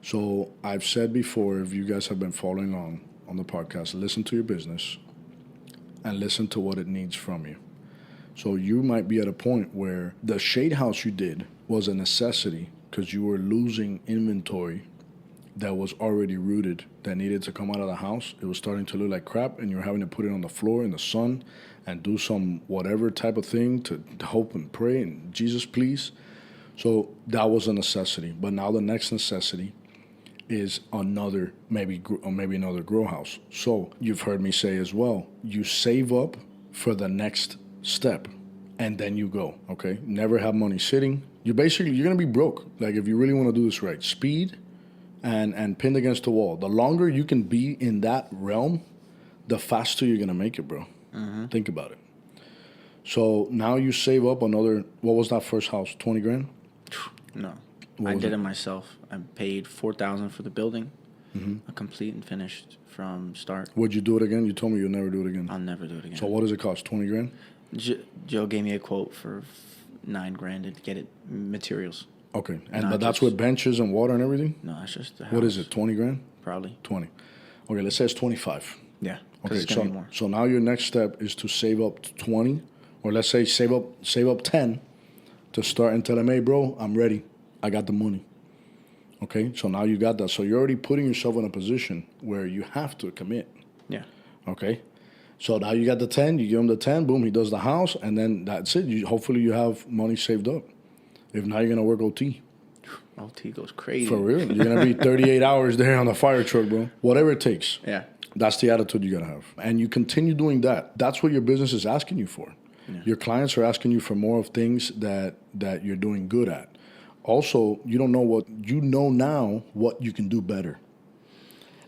S1: So I've said before, if you guys have been following on the podcast, listen to your business and listen to what it needs from you. So you might be at a point where the shade house you did was a necessity because you were losing inventory that was already rooted, that needed to come out of the house. It was starting to look like crap, and you're having to put it on the floor in the sun and do some whatever type of thing to hope and pray and Jesus please. So that was a necessity. But now the next necessity is another maybe another grow house. So you've heard me say as well, you save up for the next step and then you go, okay? Never have money sitting. You're gonna be broke. Like if you really want to do this right, speed and pinned against the wall. The longer you can be in that realm, the faster you're gonna make it, bro. Think about it. So now you save up another, what was that first house, 20 grand?
S2: No. I did it myself. I paid $4,000 for the building, a complete and finished from start.
S1: Would you do it again? You told me you'll never do it again.
S2: I'll never do it again.
S1: So what does it cost? 20 grand?
S2: Joe gave me a quote for $9,000 to get it materials.
S1: Okay, but that's with benches and water and everything?
S2: No, that's just the house.
S1: What is it, 20 grand?
S2: Probably.
S1: 20. Okay, let's say it's 25.
S2: Yeah.
S1: Okay,
S2: It's gonna be more.
S1: so now your next step is to save up to 20, or let's say save up 10 to start and tell them, hey, bro, I'm ready. I got the money. Okay, so now you got that. So you're already putting yourself in a position where you have to commit.
S2: Yeah.
S1: Okay, so now you got the 10. You give him the 10. Boom, he does the house, and then that's it. Hopefully you have money saved up. If not, you're gonna work OT.
S2: OT goes crazy.
S1: For real, you're gonna be 38 hours there on the fire truck, bro. Whatever it takes.
S2: Yeah.
S1: That's the attitude you gotta have, and you continue doing that. That's what your business is asking you for. Yeah. Your clients are asking you for more of things that you're doing good at. Also, you know now what you can do better,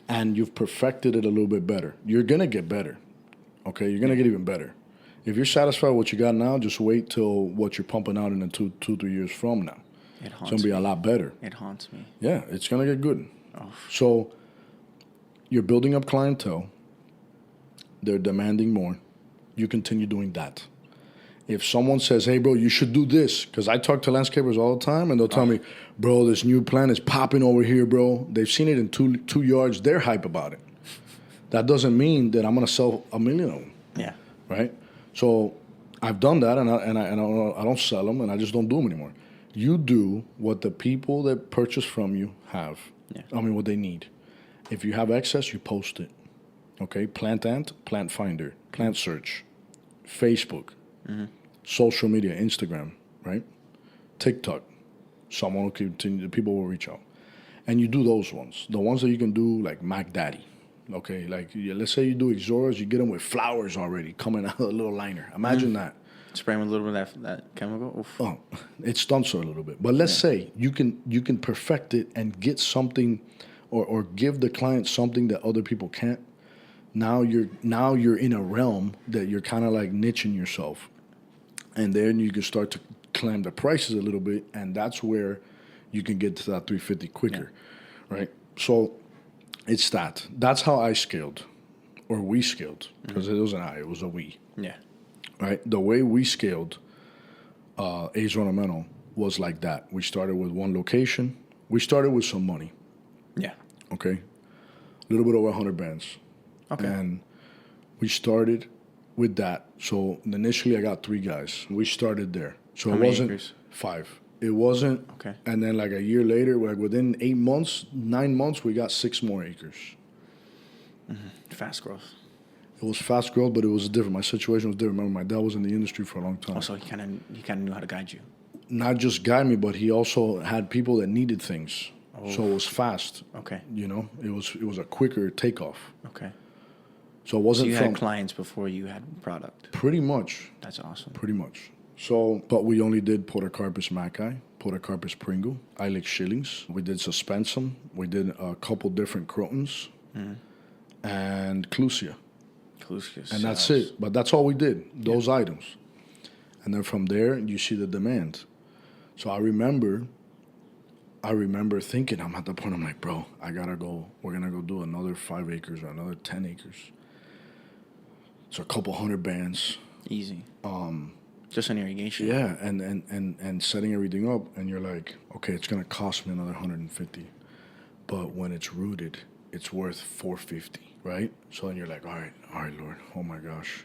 S1: and you've perfected it a little bit better. You're gonna get better. Okay, you're gonna get even better. If you're satisfied with what you got now, just wait till what you're pumping out in the 2-3 years from now.
S2: It haunts
S1: It's gonna be a lot better.
S2: It haunts me.
S1: Yeah, it's gonna get good.
S2: Oh.
S1: So you're building up clientele. They're demanding more. You continue doing that. If someone says, hey, bro, you should do this, because I talk to landscapers all the time, and they'll tell me, bro, this new plant is popping over here, bro. They've seen it in two yards. They're hype about it. That doesn't mean that I'm going to sell 1 million of them.
S2: Yeah.
S1: Right? So I've done that, and I don't sell them, and I just don't do them anymore. You do what the people that purchase from you have.
S2: Yeah.
S1: I mean, what they need. If you have excess, you post it. Okay? Plant Ant, Plant Finder, Plant Search, Facebook, social media, Instagram, right? TikTok. Someone will continue, the people will reach out. And you do those ones. The ones that you can do, like Mac Daddy. Okay? Like, let's say you do Exoras, you get them with flowers already coming out of a little liner. Imagine that.
S2: Spray them with a little bit of that chemical. Oof.
S1: Oh, it stunts her a little bit. But let's say you can perfect it and get something, or give the client something that other people can't. Now you're in a realm that you're kind of like niching yourself, and then you can start to climb the prices a little bit, and that's where you can get to that 350 quicker, right? So it's that. That's how I scaled, or we scaled, because it wasn't I, it was a we.
S2: Yeah.
S1: Right? The way we scaled Ace Ornamental was like that. We started with one location. We started with some money.
S2: Yeah.
S1: Okay? A little bit over 100 bands.
S2: Okay.
S1: And we started with that. So initially I got 3 guys. We started there. So
S2: How
S1: it
S2: many
S1: wasn't
S2: acres?
S1: 5. It wasn't.
S2: Okay.
S1: And then like a year later, like within 8 months, 9 months, we got 6 more acres.
S2: Fast growth.
S1: It was fast growth, but it was different. My situation was different. Remember, my dad was in the industry for a long time.
S2: Also, he kind of knew how to guide you.
S1: Not just guide me, but he also had people that needed things. So it was fast.
S2: Okay.
S1: You know, it was a quicker takeoff.
S2: Okay.
S1: So it
S2: So
S1: wasn't
S2: you
S1: from
S2: had clients before you had product.
S1: pretty much.
S2: That's awesome.
S1: Pretty much. So, but we only did Podocarpus Mackay, Podocarpus Pringle, Ilex Shillings. We did Suspensum. We did a couple different Crotons, and Clusia. And that's it. But that's all we did, those items. And then from there, you see the demand. So I remember thinking, I'm at the point, I'm like, bro, we're going to go do another 5 acres or another 10 acres. So a couple hundred bands.
S2: Easy. Just on irrigation.
S1: Yeah, and setting everything up, and you're like, okay, it's going to cost me another 150. But when it's rooted, it's worth 450, right? So then you're like, all right, Lord, oh my gosh.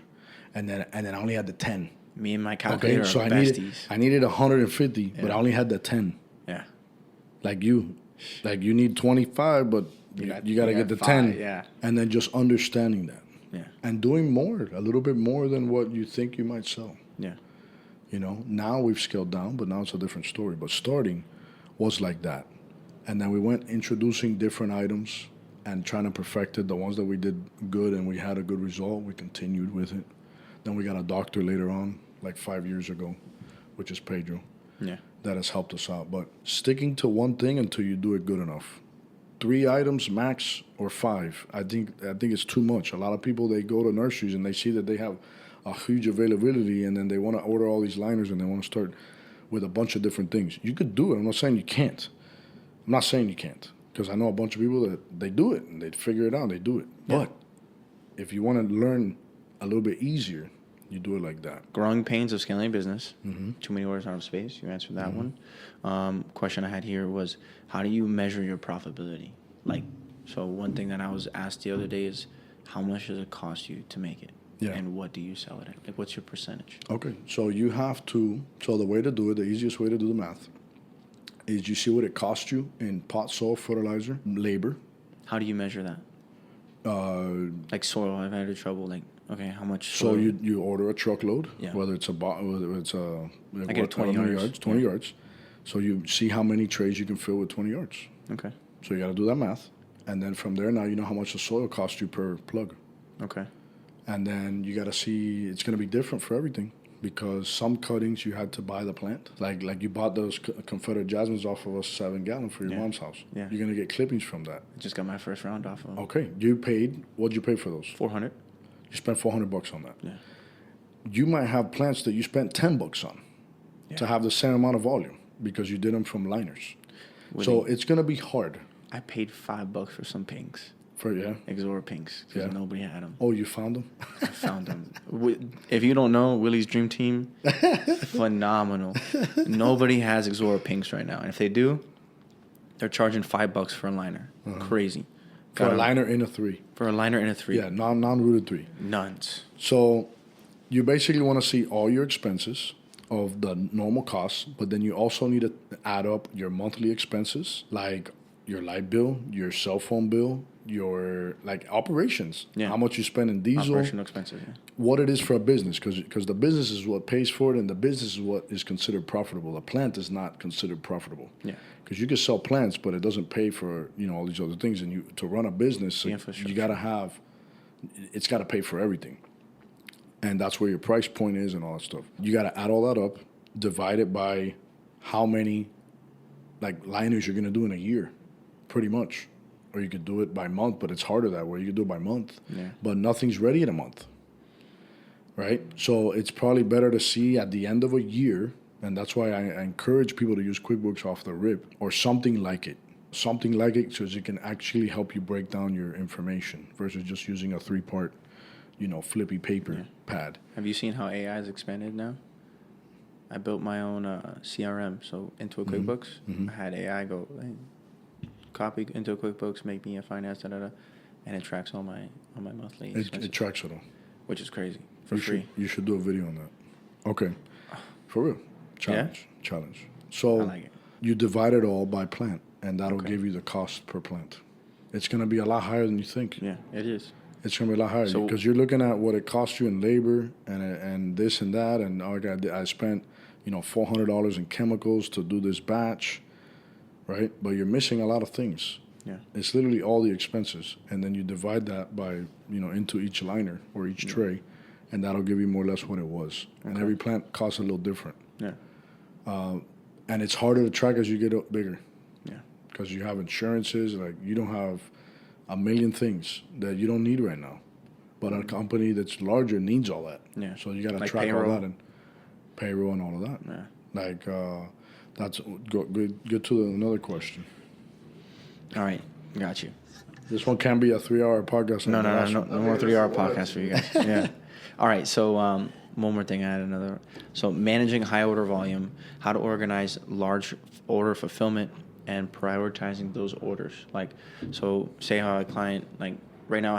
S1: And then I only had the 10.
S2: Me and my calculator
S1: Okay, so
S2: are besties.
S1: I needed 150, but I only had the 10.
S2: Yeah.
S1: Like you need 25, but you got to get the
S2: 5,
S1: 10.
S2: yeah.
S1: And then just understanding that.
S2: Yeah.
S1: And doing more, a little bit more than what you think you might sell.
S2: Yeah.
S1: You know, now we've scaled down, but now it's a different story. But starting was like that. And then we went introducing different items and trying to perfect it. The ones that we did good and we had a good result, we continued with it. Then we got a doctor later on, like 5 years ago, which is Pedro.
S2: Yeah.
S1: That has helped us out. But sticking to one thing until you do it good enough. 3 items max or 5. I think it's too much. A lot of people, they go to nurseries and they see that they have a huge availability, and then they want to order all these liners and they want to start with a bunch of different things. You could do it. I'm not saying you can't. I'm not saying you can't, because I know a bunch of people that they do it and they figure it out. They do it.
S2: Yeah.
S1: But if you want to learn a little bit easier, you do it like that.
S2: Growing pains of scaling a business. Too many orders, not enough space. You answered that one. Question I had here was, how do you measure your profitability? Like, so one thing that I was asked the other day is, how much does it cost you to make it?
S1: Yeah.
S2: And what do you sell it at? Like, what's your percentage?
S1: Okay, so you have to, so the way to do it, the easiest way to do the math, is you see what it costs you in pot, soil, fertilizer, labor.
S2: How do you measure that? Like soil, I've had trouble. Like, okay, how much
S1: So
S2: soil?
S1: you order a truckload,
S2: Yeah.
S1: whether it's a
S2: I get 20 yards.
S1: 20 yards. So you see how many trays you can fill with 20 yards.
S2: Okay.
S1: So you got to do that math, and then from there, now you know how much the soil costs you per plug,
S2: Okay.
S1: and then you got to see it's going to be different for everything, because some cuttings you had to buy the plant, like you bought those Confederate jasmines off of a 7-gallon for your
S2: Yeah.
S1: mom's house.
S2: Yeah.
S1: You're going to get clippings from that.
S2: I just got my first round off of
S1: Okay, what'd you pay for those?
S2: 400.
S1: You spent $400 on that.
S2: Yeah.
S1: You might have plants that you spent $10 on to have the same amount of volume because you did them from liners. So it's going to be hard.
S2: I paid $5 for some pinks. Exora pinks, because nobody had them.
S1: Oh, you found them?
S2: I found them. If you don't know, Willie's Dream Team, phenomenal. Nobody has Exora pinks right now. And if they do, they're charging $5 for a liner. Crazy.
S1: For a liner in a 3.
S2: For a liner in a 3.
S1: Yeah, non-rooted 3.
S2: Nuns.
S1: So you basically want to see all your expenses of the normal costs, but then you also need to add up your monthly expenses, like your light bill, your cell phone bill, your operations, how much you spend in diesel,
S2: operational expenses,
S1: what it is for a business, because the business is what pays for it, and the business is what is considered profitable. A plant is not considered profitable.
S2: Yeah,
S1: because you can sell plants, but it doesn't pay for all these other things. And to run a business, you got to have, it's got to pay for everything, and that's where your price point is and all that stuff. You got to add all that up, divide it by how many liners you're gonna do in a year, pretty much. Or you could do it by month, but it's harder that way. You could do it by month, but nothing's ready in a month, right? So it's probably better to see at the end of a year, and that's why I encourage people to use QuickBooks off the rip or something like it, so it can actually help you break down your information versus just using a 3-part, flippy paper pad.
S2: Have you seen how AI is expanded now? I built my own CRM, so into a QuickBooks, I had AI go. Copy into QuickBooks, make me a finance, and it tracks all my monthly expenses. It
S1: tracks it all,
S2: which is crazy for free.
S1: You should do a video on that. Okay, for real. Challenge. So
S2: I like it.
S1: You divide it all by plant, and that'll give you the cost per plant. It's going to be a lot higher than you think.
S2: Yeah, it is.
S1: It's going to be a lot higher because you're looking at what it costs you in labor and this and that, and I spent $400 in chemicals to do this batch. Right? But you're missing a lot of things. Yeah. It's literally all the expenses. And then you divide that by, into each liner or each tray, and that'll give you more or less what it was. Okay. And every plant costs a little different. Yeah. And it's harder to track as you get bigger. Yeah. Because you have insurances, you don't have a million things that you don't need right now. But a company that's larger needs all that. Yeah. So you got to track payroll. All that and payroll and all of that. Yeah. That's good. Get to another question.
S2: All right, got you.
S1: This one can't be a 3-hour podcast.
S2: No more 3-hour podcast for you guys. Yeah. All right. So one more thing. I had another. So managing high order volume, how to organize large order fulfillment, and prioritizing those orders. So say how a client right now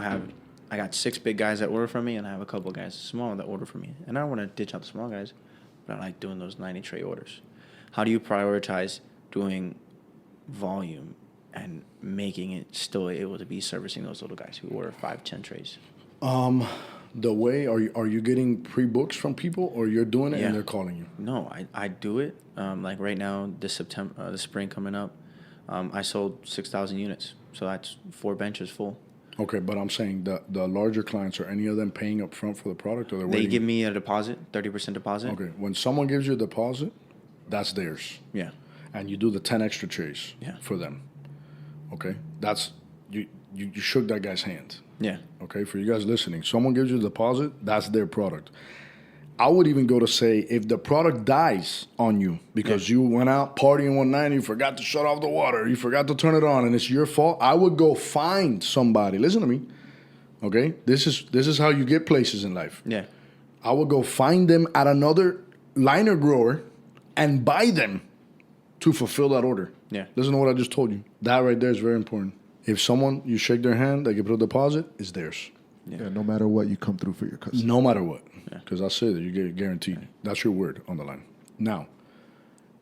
S2: I got 6 big guys that order from me, and I have a couple of guys small that order from me, and I don't want to ditch out the small guys, but I like doing those 90 tray orders. How do you prioritize doing volume and making it still able to be servicing those little guys who order 5-10 trays?
S1: The way are you getting pre-books from people, or you're doing it and they're calling you?
S2: No, I do it. Right now, this September, the spring coming up, I sold 6,000 units, so that's 4 benches full.
S1: Okay, but I'm saying the larger clients, are any of them paying up front for the product, or
S2: they give me a deposit, 30% deposit?
S1: Okay, when someone gives you a deposit, that's theirs. Yeah. And you do the 10 extra trays for them. Okay? That's you shook that guy's hand. Yeah. Okay, for you guys listening, someone gives you a deposit, that's their product. I would even go to say, if the product dies on you because you went out partying one night and you forgot to shut off the water, you forgot to turn it on, and it's your fault, I would go find somebody. Listen to me. Okay? This is how you get places in life. Yeah. I would go find them at another liner grower and buy them to fulfill that order. Yeah. Listen to what I just told you. That right there is very important. If you shake their hand, they can put a deposit, it's theirs.
S3: Yeah, no matter what, you come through for your customer.
S1: No matter what. Because I say that you get it guaranteed. That's your word on the line. Now,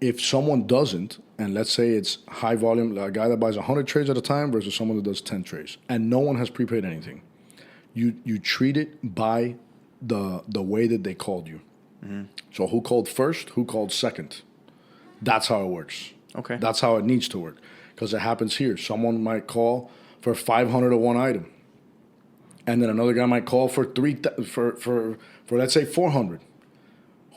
S1: if someone doesn't, and let's say it's high volume, a guy that buys 100 trays at a time versus someone that does 10 trays, and no one has prepaid anything, you treat it by the way that they called you. Mm-hmm. So who called first, who called second? That's how it works. Okay. That's how it needs to work. Because it happens here. Someone might call for 500 of one item. And then another guy might call for let's say 400.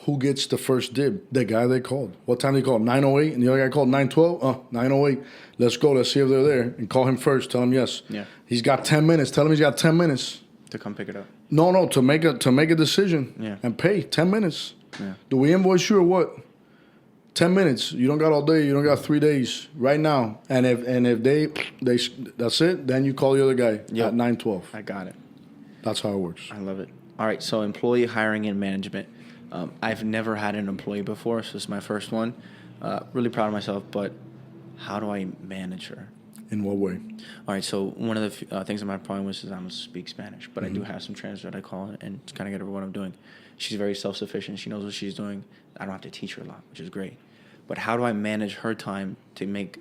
S1: Who gets the first dib? The guy they called. What time they called? 9:08, and the other guy called 9:12. 9:08. Let's go. Let's see if they're there, and call him first. Tell him yes. Yeah. He's got 10 minutes. Tell him he's got 10 minutes
S2: to come pick it up.
S1: No, to make a decision. Yeah. And pay 10 minutes. Yeah. Do we invoice you or what? 10 minutes. You don't got all day. You don't got 3 days right now. And if they that's it, then you call the other guy at 9:12.
S2: I got it.
S1: That's how it works.
S2: I love it. All right, so employee hiring and management. I've never had an employee before, so this is my first one. Really proud of myself, but how do I manage her?
S1: In what way?
S2: All right, so one of the things in my problem was is I don't speak Spanish, but I do have some translators that I call and kind of get over what I'm doing. She's very self-sufficient. She knows what she's doing. I don't have to teach her a lot, which is great. But how do I manage her time to make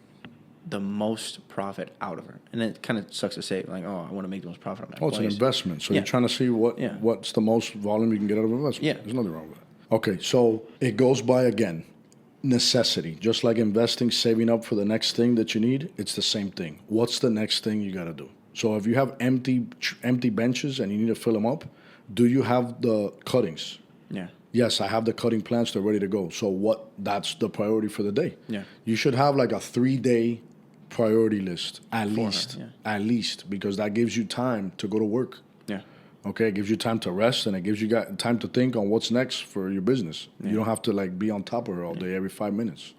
S2: the most profit out of her? And it kind of sucks to say, like, oh, I want to make the most profit out of my
S1: Oh, it's an
S2: employees.
S1: investment. So
S2: Yeah.
S1: you're trying to see what's the most volume you can get out of investment.
S2: Yeah.
S1: There's nothing wrong with that. Okay, so it goes by, again, necessity. Just like investing, saving up for the next thing that you need, it's the same thing. What's the next thing you got to do? So if you have empty benches and you need to fill them up, do you have the cuttings?
S2: Yeah.
S1: Yes, I have the cutting plants. They're ready to go. So that's the priority for the day.
S2: Yeah.
S1: You should have like a 3-day priority list at
S2: For her,
S1: least.
S2: yeah.
S1: At least, because that gives you time to go to work.
S2: Yeah.
S1: Okay, it gives you time to rest, and it gives you time to think on what's next for your business.
S2: Yeah.
S1: You don't have to like be on top of her all day, every 5 minutes.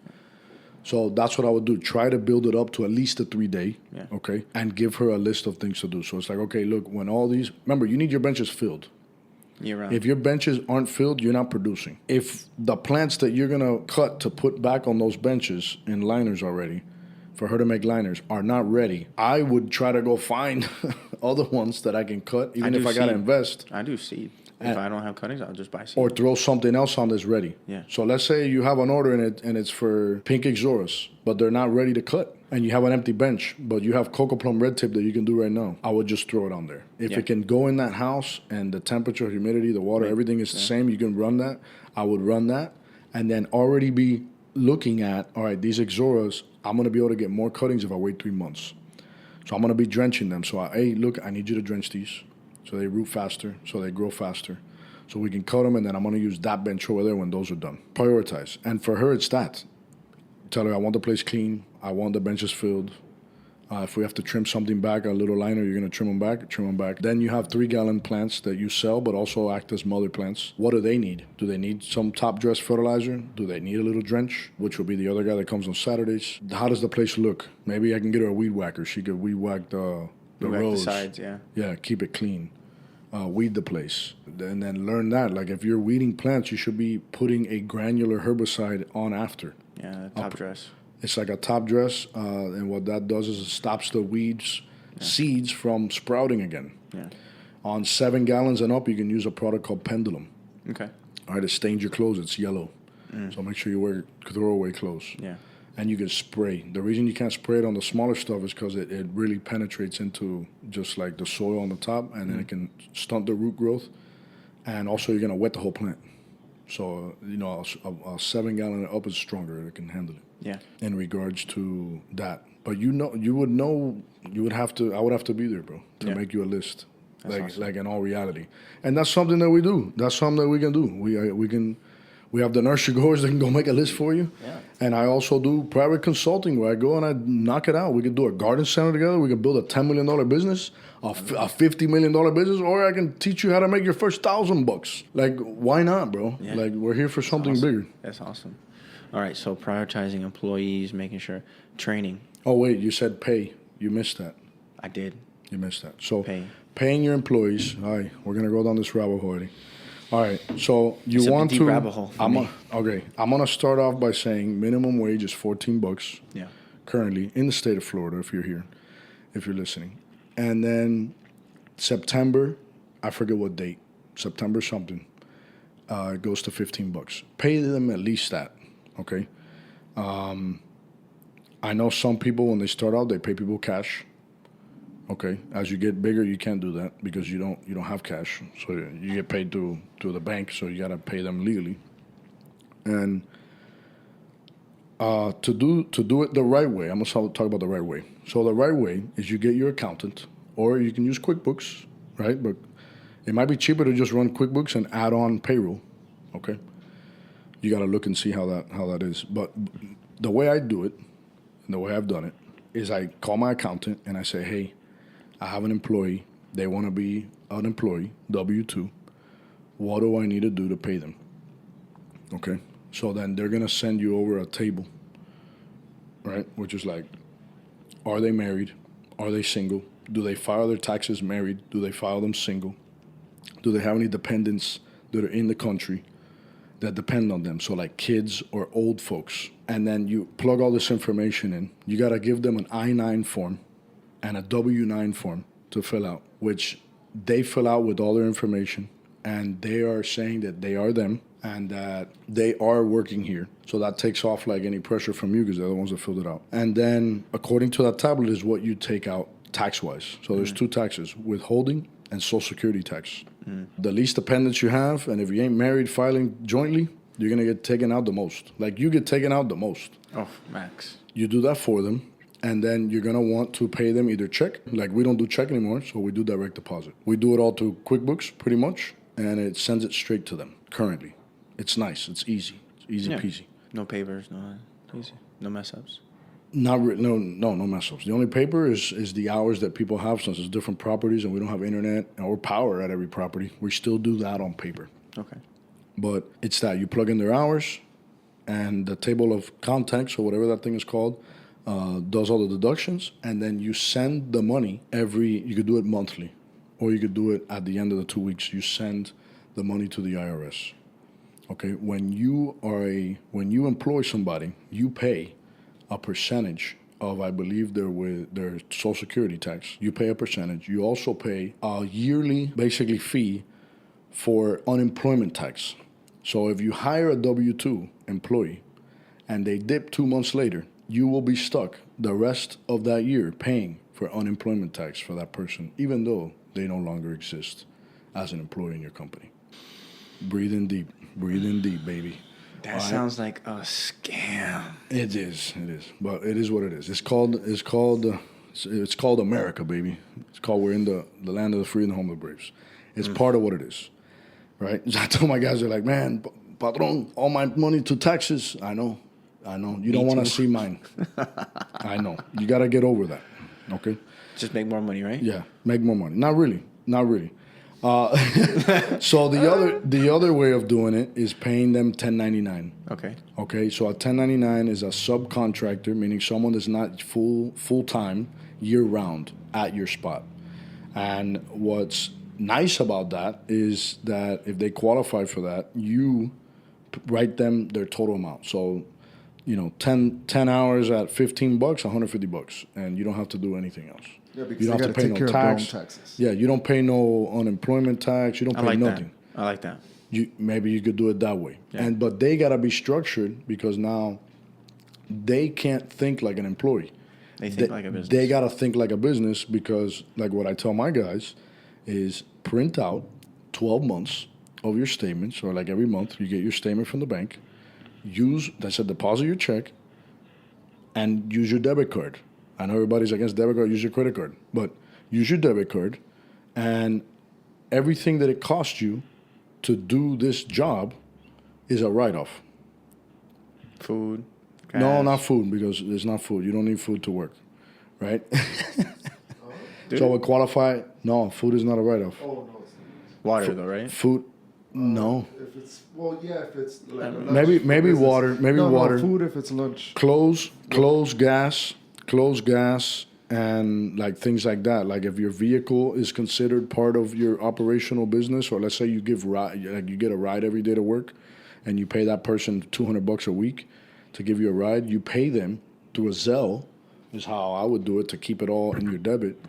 S1: So that's what I would do. Try to build it up to at least a 3-day,
S2: Yeah.
S1: okay, and give her a list of things to do. So it's like, okay, look, when all these, remember, you need your benches filled.
S2: Year round.
S1: If your benches aren't filled, you're not producing. If the plants that you're gonna cut to put back on those benches in liners already, for her to make liners, are not ready, I would try to go find other ones that I can cut, even if I gotta invest.
S2: I do seed. If I don't have cuttings, I'll just buy seed.
S1: Or throw something else on that's ready.
S2: Yeah.
S1: So let's say you have an order in it and it's for pink Ixoras, but they're not ready to cut. And you have an empty bench, but you have cocoa plum red tip that you can do right now. I would just throw it on there. If it can go in that house and the temperature, humidity, the water, everything is the same, you can run that. I would run that and then already be looking at, all right, these Ixoras, I'm going to be able to get more cuttings if I wait 3 months. So I'm going to be drenching them. So, hey, look, I need you to drench these so they root faster, so they grow faster. So we can cut them, and then I'm going to use that bench over there when those are done. Prioritize. And for her, it's that. Tell her, I want the place clean. I want the benches filled. If we have to trim something back, a little liner, you're going to trim them back. Then you have 3-gallon plants that you sell, but also act as mother plants. What do they need? Do they need some top dress fertilizer? Do they need a little drench, which will be the other guy that comes on Saturdays? How does the place look? Maybe I can get her a weed whacker. She could weed whack the rows.
S2: The sides, yeah.
S1: Yeah, keep it clean. Weed the place. And then learn that. Like if you're weeding plants, you should be putting a granular herbicide on after.
S2: Yeah, top dress.
S1: It's like a top dress, and what that does is it stops the seeds from sprouting again.
S2: Yeah.
S1: On 7 gallons and up, you can use a product called Pendulum.
S2: Okay.
S1: All right, it stains your clothes. It's yellow. So make sure you wear throwaway clothes.
S2: Yeah.
S1: And you can spray. The reason you can't spray it on the smaller stuff is because it really penetrates into just like the soil on the top, and then it can stunt the root growth. And also, you're going to wet the whole plant. So, you know, a 7 gallon and up is stronger. It can handle it.
S2: Yeah.
S1: In regards to that. But I would have to be there, bro, to make you a list.
S2: That's awesome.
S1: Like in all reality. And that's something that we do. That's something that we can do. We have the nursery goers that can go make a list for you.
S2: Yeah.
S1: And I also do private consulting where I go and I knock it out. We can do a garden center together. We can build a $10 million business, a $50 million business, or I can teach you how to make your first $1,000. Like, why not, bro?
S2: Yeah.
S1: Like, we're here for something bigger.
S2: That's awesome. All right, so prioritizing employees, making sure, training.
S1: Oh, wait, you said pay. You missed that.
S2: I did.
S1: You missed that. So
S2: Paying
S1: your employees. All right, we're going to go down this rabbit hole. All right, so you
S2: It's a
S1: want
S2: deep
S1: to...
S2: rabbit hole for me.
S1: Okay, I'm going to start off by saying minimum wage is $14
S2: Yeah.
S1: currently in the state of Florida, if you're here, if you're listening. And then September, I forget what date, September something, it goes to $15. Pay them at least that, okay? I know some people, when they start out, they pay people cash. Okay, as you get bigger, you can't do that because you don't have cash. So you get paid through the bank, so you gotta pay them legally. And to do it the right way, I'm gonna talk about the right way. So the right way is you get your accountant, or you can use QuickBooks, right? But it might be cheaper to just run QuickBooks and add on payroll. Okay, you gotta look and see how that is. But the way I do it, and the way I've done it, is I call my accountant and I say, hey, I have an employee. They want to be an employee, W-2. What do I need to do to pay them? Okay. So then they're going to send you over a table, right? Which is like, are they married? Are they single? Do they file their taxes married? Do they file them single? Do they have any dependents that are in the country that depend on them? So like kids or old folks. And then you plug all this information in. You got to give them an I-9 form and a W-9 form to fill out, which they fill out with all their information. And they are saying that they are them and that they are working here. So that takes off like any pressure from you because they're the ones that filled it out. And then according to that tablet is what you take out tax-wise. So there's two taxes, withholding and Social Security tax. The least dependents you have, and if you ain't married filing jointly, you're going to get taken out the most. Like you get taken out the most.
S2: Oh, max.
S1: You do that for them, and then you're going to want to pay them either check. Like we don't do check anymore, so we do direct deposit. We do it all through QuickBooks pretty much, and it sends it straight to them currently. It's nice. It's easy. It's easy peasy.
S2: No papers, no easy. No mess ups.
S1: No mess ups. The only paper is the hours that people have since it's different properties and we don't have internet or power at every property. We still do that on paper.
S2: Okay.
S1: But it's that you plug in their hours and the table of contents or whatever that thing is called does all the deductions, and then you send the money you could do it monthly or you could do it at the end of the 2 weeks. You send the money to the IRS. Okay. When you employ somebody, you pay a percentage of, I believe, their Social Security tax. You pay a percentage. You also pay a yearly, basically, fee for unemployment tax. So if you hire a W-2 employee and they dip 2 months later, you will be stuck the rest of that year paying for unemployment tax for that person, even though they no longer exist as an employee in your company. Breathe in deep, baby.
S2: That sounds like a scam.
S1: It is, but it is what it is. It's called America, baby. It's called we're in the land of the free and the home of the braves. It's part of what it is, right? I told my guys, they're like, man, patron, all my money to taxes. I know. You don't want to see mine. I know. You got to get over that, okay?
S2: Just make more money, right?
S1: Yeah, make more money. Not really. So the other way of doing it is paying them 1099. Okay. So a 1099 is a subcontractor, meaning someone that's not full time year round at your spot. And what's nice about that is that if they qualify for that, you write them their total amount. So 10 hours at $15, $150, and you don't have to do anything else.
S3: Yeah, because
S1: you don't have to pay no tax.
S3: Taxes.
S1: Yeah, you don't pay no unemployment tax. You don't pay nothing.
S2: I like that.
S1: Maybe you could do it that way.
S2: Yeah.
S1: But they gotta be structured because now they can't think like an employee.
S2: They think like a business.
S1: They gotta think like a business because, like what I tell my guys, is print out 12 months of your statements, or like every month you get your statement from the bank. Deposit your check, and use your debit card. I know everybody's against debit card, use your credit card. But use your debit card, and everything that it costs you to do this job is a write-off.
S2: Food?
S1: No,
S2: gas.
S1: not food, because it's not food. You don't need food to work, right? So it qualify. No, food is not a write-off.
S3: Oh, no, it's
S2: Water, though, right?
S1: Food, no.
S3: if it's if it's like
S1: Maybe water. Maybe water.
S3: No, food if it's lunch.
S1: Clothes, gas, and like things like that. Like if your vehicle is considered part of your operational business, or let's say you get a ride every day to work, and you pay that person $200 a week to give you a ride. You pay them through a Zelle, is how I would do it, to keep it all in your debit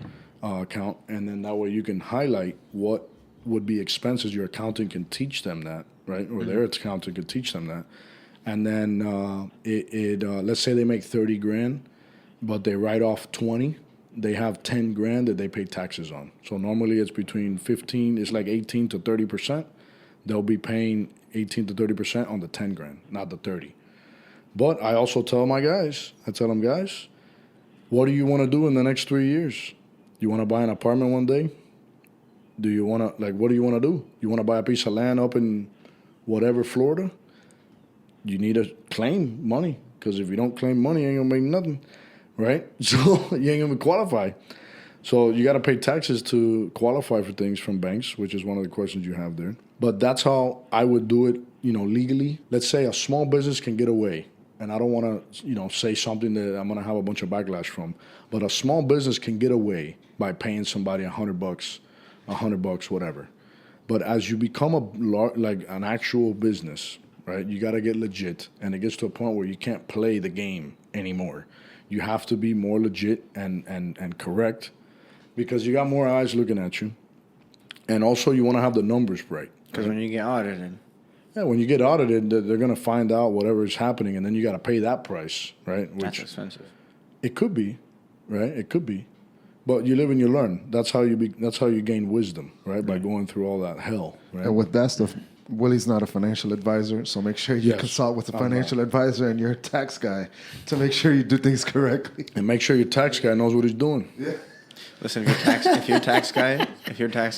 S1: account, and then that way you can highlight what would be expenses. Your accountant can teach them that, right? Or their accountant could teach them that. And then let's say they make 30 grand, but they write off 20. They have 10 grand that they pay taxes on. So normally it's between 15, it's like 18 to 30%. They'll be paying 18 to 30% on the 10 grand, not the 30. But I also tell my guys, guys, what do you want to do in the next 3 years? You want to buy an apartment one day? Do you want to, what do you want to do? You want to buy a piece of land up in whatever, Florida? You need to claim money, because if you don't claim money, you ain't going to make nothing, right? So you ain't going to qualify. So you got to pay taxes to qualify for things from banks, which is one of the questions you have there. But that's how I would do it, legally. Let's say a small business can get away, and I don't want to, say something that I'm going to have a bunch of backlash from, but a small business can get away by paying somebody $100, whatever. But as you become an actual business, right, you got to get legit, and it gets to a point where you can't play the game anymore. You have to be more legit and correct, because you got more eyes looking at you. And also you want to have the numbers right.
S2: Because when you get audited.
S1: Yeah, when you get audited, they're going to find out whatever is happening, and then you got to pay that price, right?
S2: That's expensive.
S1: It could be, right? It could be. But you live and you learn. That's how you gain wisdom, right? By going through all that hell, right?
S3: And with that stuff, Willie's not a financial advisor, so make sure you
S1: Yes.
S3: consult with a financial advisor and your tax guy to make sure you do things correctly.
S1: And make sure your tax guy knows what he's doing.
S3: Yeah.
S2: Listen, if your tax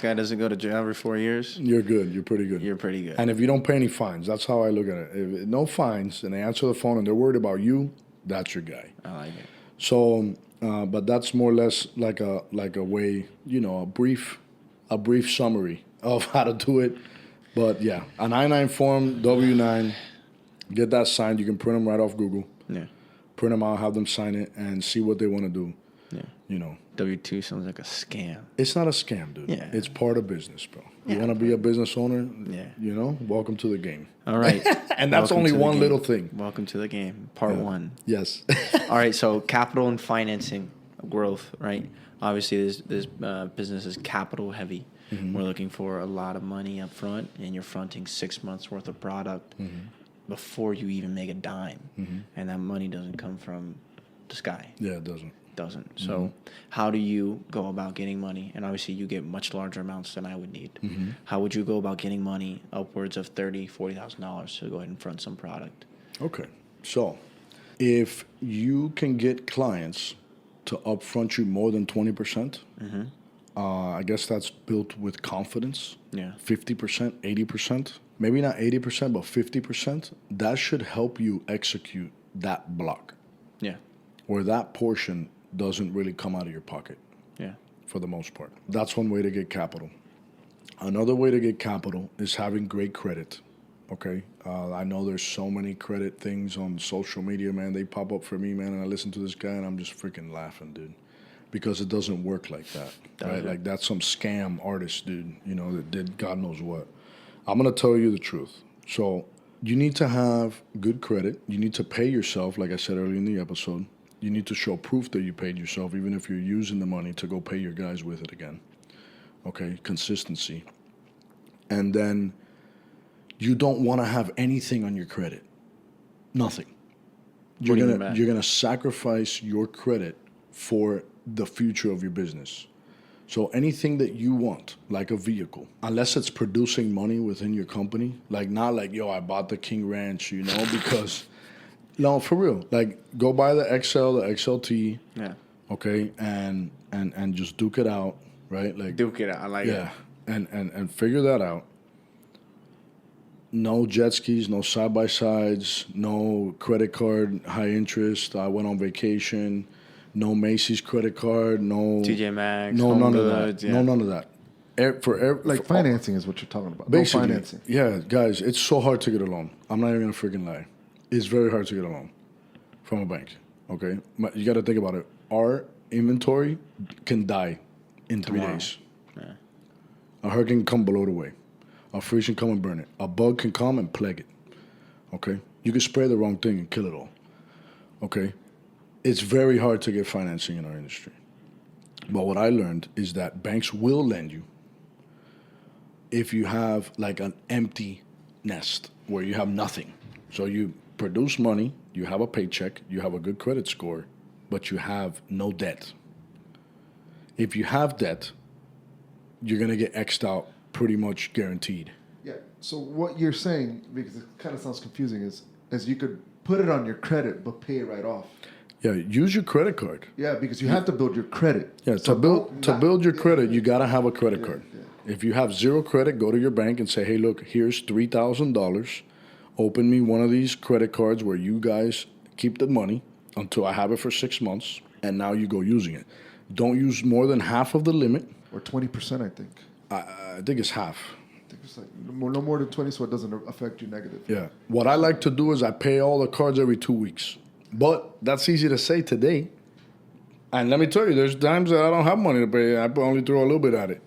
S2: guy doesn't go to jail every 4 years,
S1: You're good. You're pretty good.
S2: you're pretty good.
S1: And if you don't pay any fines, that's how I look at it. If no fines, and they answer the phone and they're worried about you, that's your guy.
S2: I like it.
S1: So, but that's more or less like a way, a brief summary of how to do it. But yeah, an I-9 form, W-9, get that signed. You can print them right off Google.
S2: Yeah.
S1: Print them out, have them sign it, and see what they want to do.
S2: Yeah. W-2 sounds like a scam.
S1: It's not a scam, dude.
S2: Yeah.
S1: It's part of business, bro. You
S2: Yeah.
S1: want to be a business owner?
S2: Yeah.
S1: Welcome to the game.
S2: All right.
S1: And that's
S2: Welcome
S1: only
S2: to the
S1: one
S2: game.
S1: little thing.
S2: Welcome to the game. Part 1.
S1: Yes.
S2: All right. So capital and financing growth, right? Obviously, this business is capital heavy.
S1: Mm-hmm.
S2: We're looking for a lot of money up front, and you're fronting 6 months worth of product before you even make a dime. And that money doesn't come from the sky.
S1: Yeah, it doesn't.
S2: So how do you go about getting money? And obviously you get much larger amounts than I would need. How would you go about getting money upwards of $30,000, $40,000 to go ahead and front some product?
S1: Okay. So if you can get clients to upfront you more than 20%, I guess that's built with confidence.
S2: Yeah.
S1: 50%, 80%, maybe not 80%, but 50%, that should help you execute that block,
S2: Yeah.
S1: where that portion doesn't really come out of your pocket
S2: Yeah.
S1: for the most part. That's one way to get capital. Another way to get capital is having great credit. Okay, I know there's so many credit things on social media, man. They pop up for me, man, and I listen to this guy, and I'm just freaking laughing, dude, because it doesn't work like that, right? Like that's some scam artist, dude, that did God knows what. I'm gonna tell you the truth. So you need to have good credit. You need to pay yourself, like I said earlier in the episode. You need to show proof that you paid yourself, even if you're using the money to go pay your guys with it again. Okay, consistency. And then you don't want to have anything on your credit. Nothing. You're gonna sacrifice your credit for the future of your business. So anything that you want, like a vehicle, unless it's producing money within your company, like not like, yo, I bought the King Ranch, because, no, for real, like go buy the XL, the XLT,
S2: Yeah.
S1: okay, and just duke it out, right? Like
S2: Duke it out. I like it.
S1: and figure that out. No jet skis, no side-by-sides, no credit card, high interest. I went on vacation. No Macy's credit card, no
S2: TJ Maxx,
S1: no
S2: Home
S1: none
S2: Goods,
S1: of that, no none of that.
S3: Like financing is what you're talking about.
S1: Basically,
S3: no financing.
S1: yeah, guys, it's so hard to get a loan. I'm not even gonna freaking lie. It's very hard to get a loan from a bank. Okay, you got to think about it. Our inventory can die in
S2: Tomorrow.
S1: 3 days.
S2: Yeah.
S1: A hurricane can come blow it away. A freeze can come and burn it. A bug can come and plague it. Okay, you can spray the wrong thing and kill it all. Okay. It's very hard to get financing in our industry. But what I learned is that banks will lend you if you have like an empty nest where you have nothing. So you produce money, you have a paycheck, you have a good credit score, but you have no debt. If you have debt, you're going to get X'd out pretty much guaranteed.
S3: Yeah. So what you're saying, because it kind of sounds confusing, is you could put it on your credit but pay it right off.
S1: Yeah, use your credit card.
S3: Yeah, because you have to build your credit.
S1: Yeah,
S3: So
S1: to build your credit, you gotta have a credit card.
S3: yeah.
S1: If you have zero credit, go to your bank and say, "Hey, look, here's $3,000. Open me one of these credit cards where you guys keep the money until I have it for 6 months, and now you go using it. Don't use more than half of the limit.
S3: Or 20%, I think.
S1: I think it's half.
S3: I think it's like no more than 20, so it doesn't affect you negative.
S1: Yeah. What I like to do is I pay all the cards every 2 weeks. But that's easy to say today. And let me tell you, there's times that I don't have money to pay. I only throw a little bit at it.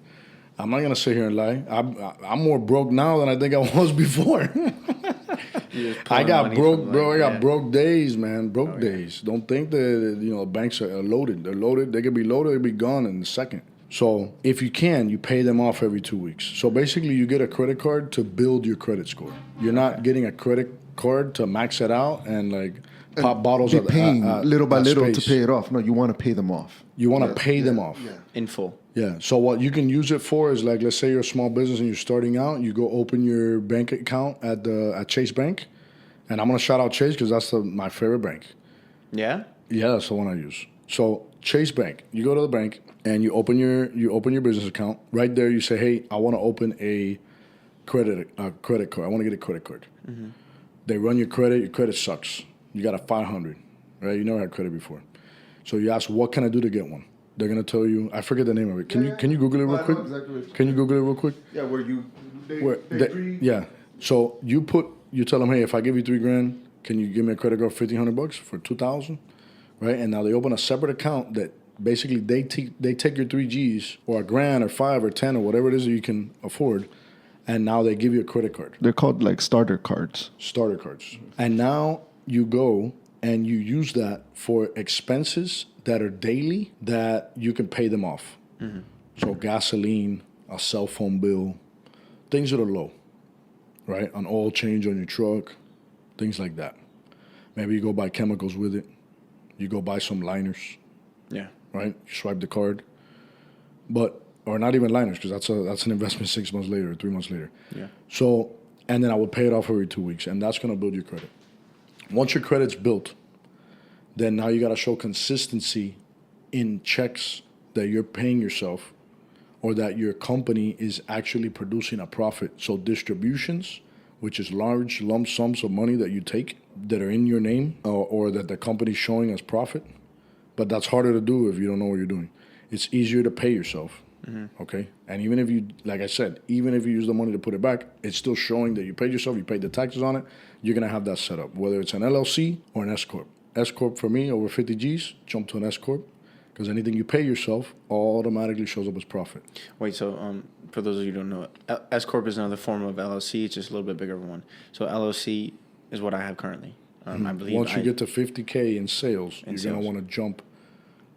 S1: I'm not gonna sit here and lie. I'm more broke now than I think I was before. I got broke, bro. I got broke days, man. Broke days. Don't think that banks are loaded. They're loaded. They could be loaded. They'll be gone in a second. So if you can, you pay them off every 2 weeks. So basically, you get a credit card to build your credit score. You're not getting a credit card to max it out and like pop bottles
S3: of paying little by little to pay it off. No, you want to pay them off.
S1: You want to pay them off.
S3: Yeah.
S2: In full.
S1: Yeah. So what you can use it for is like, let's say you're a small business and you're starting out. You go open your bank account at Chase Bank, and I'm gonna shout out Chase because that's my favorite bank.
S2: Yeah.
S1: Yeah, that's the one I use. So Chase Bank, you go to the bank and you open your business account. Right there, you say, hey, I want to open a credit card. I want to get a credit card. Mm-hmm. They run your credit. Your credit sucks. You got a 500, right? You never had credit before. So you ask, what can I do to get one? They're going to tell you, I forget the name of it. Can you Google it real quick? Exactly. Can you Google it real quick?
S3: Yeah,
S1: yeah. So you tell them, hey, if I give you $3,000, can you give me a credit card for $1,500 for $2,000? Right? And now they open a separate account that basically they take your 3Gs or $1,000 or $5 or $10 or whatever it is that you can afford, and now they give you a credit card.
S3: They're called like starter cards.
S1: Starter cards. And now you go and you use that for expenses that are daily that you can pay them off. Mm-hmm. So gasoline, a cell phone bill, things that are low, right? An oil change on your truck, things like that. Maybe you go buy chemicals with it. You go buy some liners.
S2: Yeah.
S1: Right? You swipe the card. Or not even liners, because that's an investment 6 months later or 3 months later.
S2: Yeah.
S1: So, and then I would pay it off every 2 weeks, and that's going to build your credit. Once your credit's built, then now you got to show consistency in checks that you're paying yourself or that your company is actually producing a profit. So distributions, which is large lump sums of money that you take that are in your name or that the company's showing as profit. But that's harder to do if you don't know what you're doing. It's easier to pay yourself, okay? And even if you, like I said, even if you use the money to put it back, it's still showing that you paid yourself, you paid the taxes on it, you're going to have that set up, whether it's an LLC or an S-Corp. S-Corp for me, over 50 Gs, jump to an S-Corp, because anything you pay yourself automatically shows up as profit.
S2: Wait, so for those of you who don't know, S-Corp is another form of LLC. It's just a little bit bigger of one. So LLC is what I have currently. I believe
S1: once you get to 50K in sales, you're going to want to jump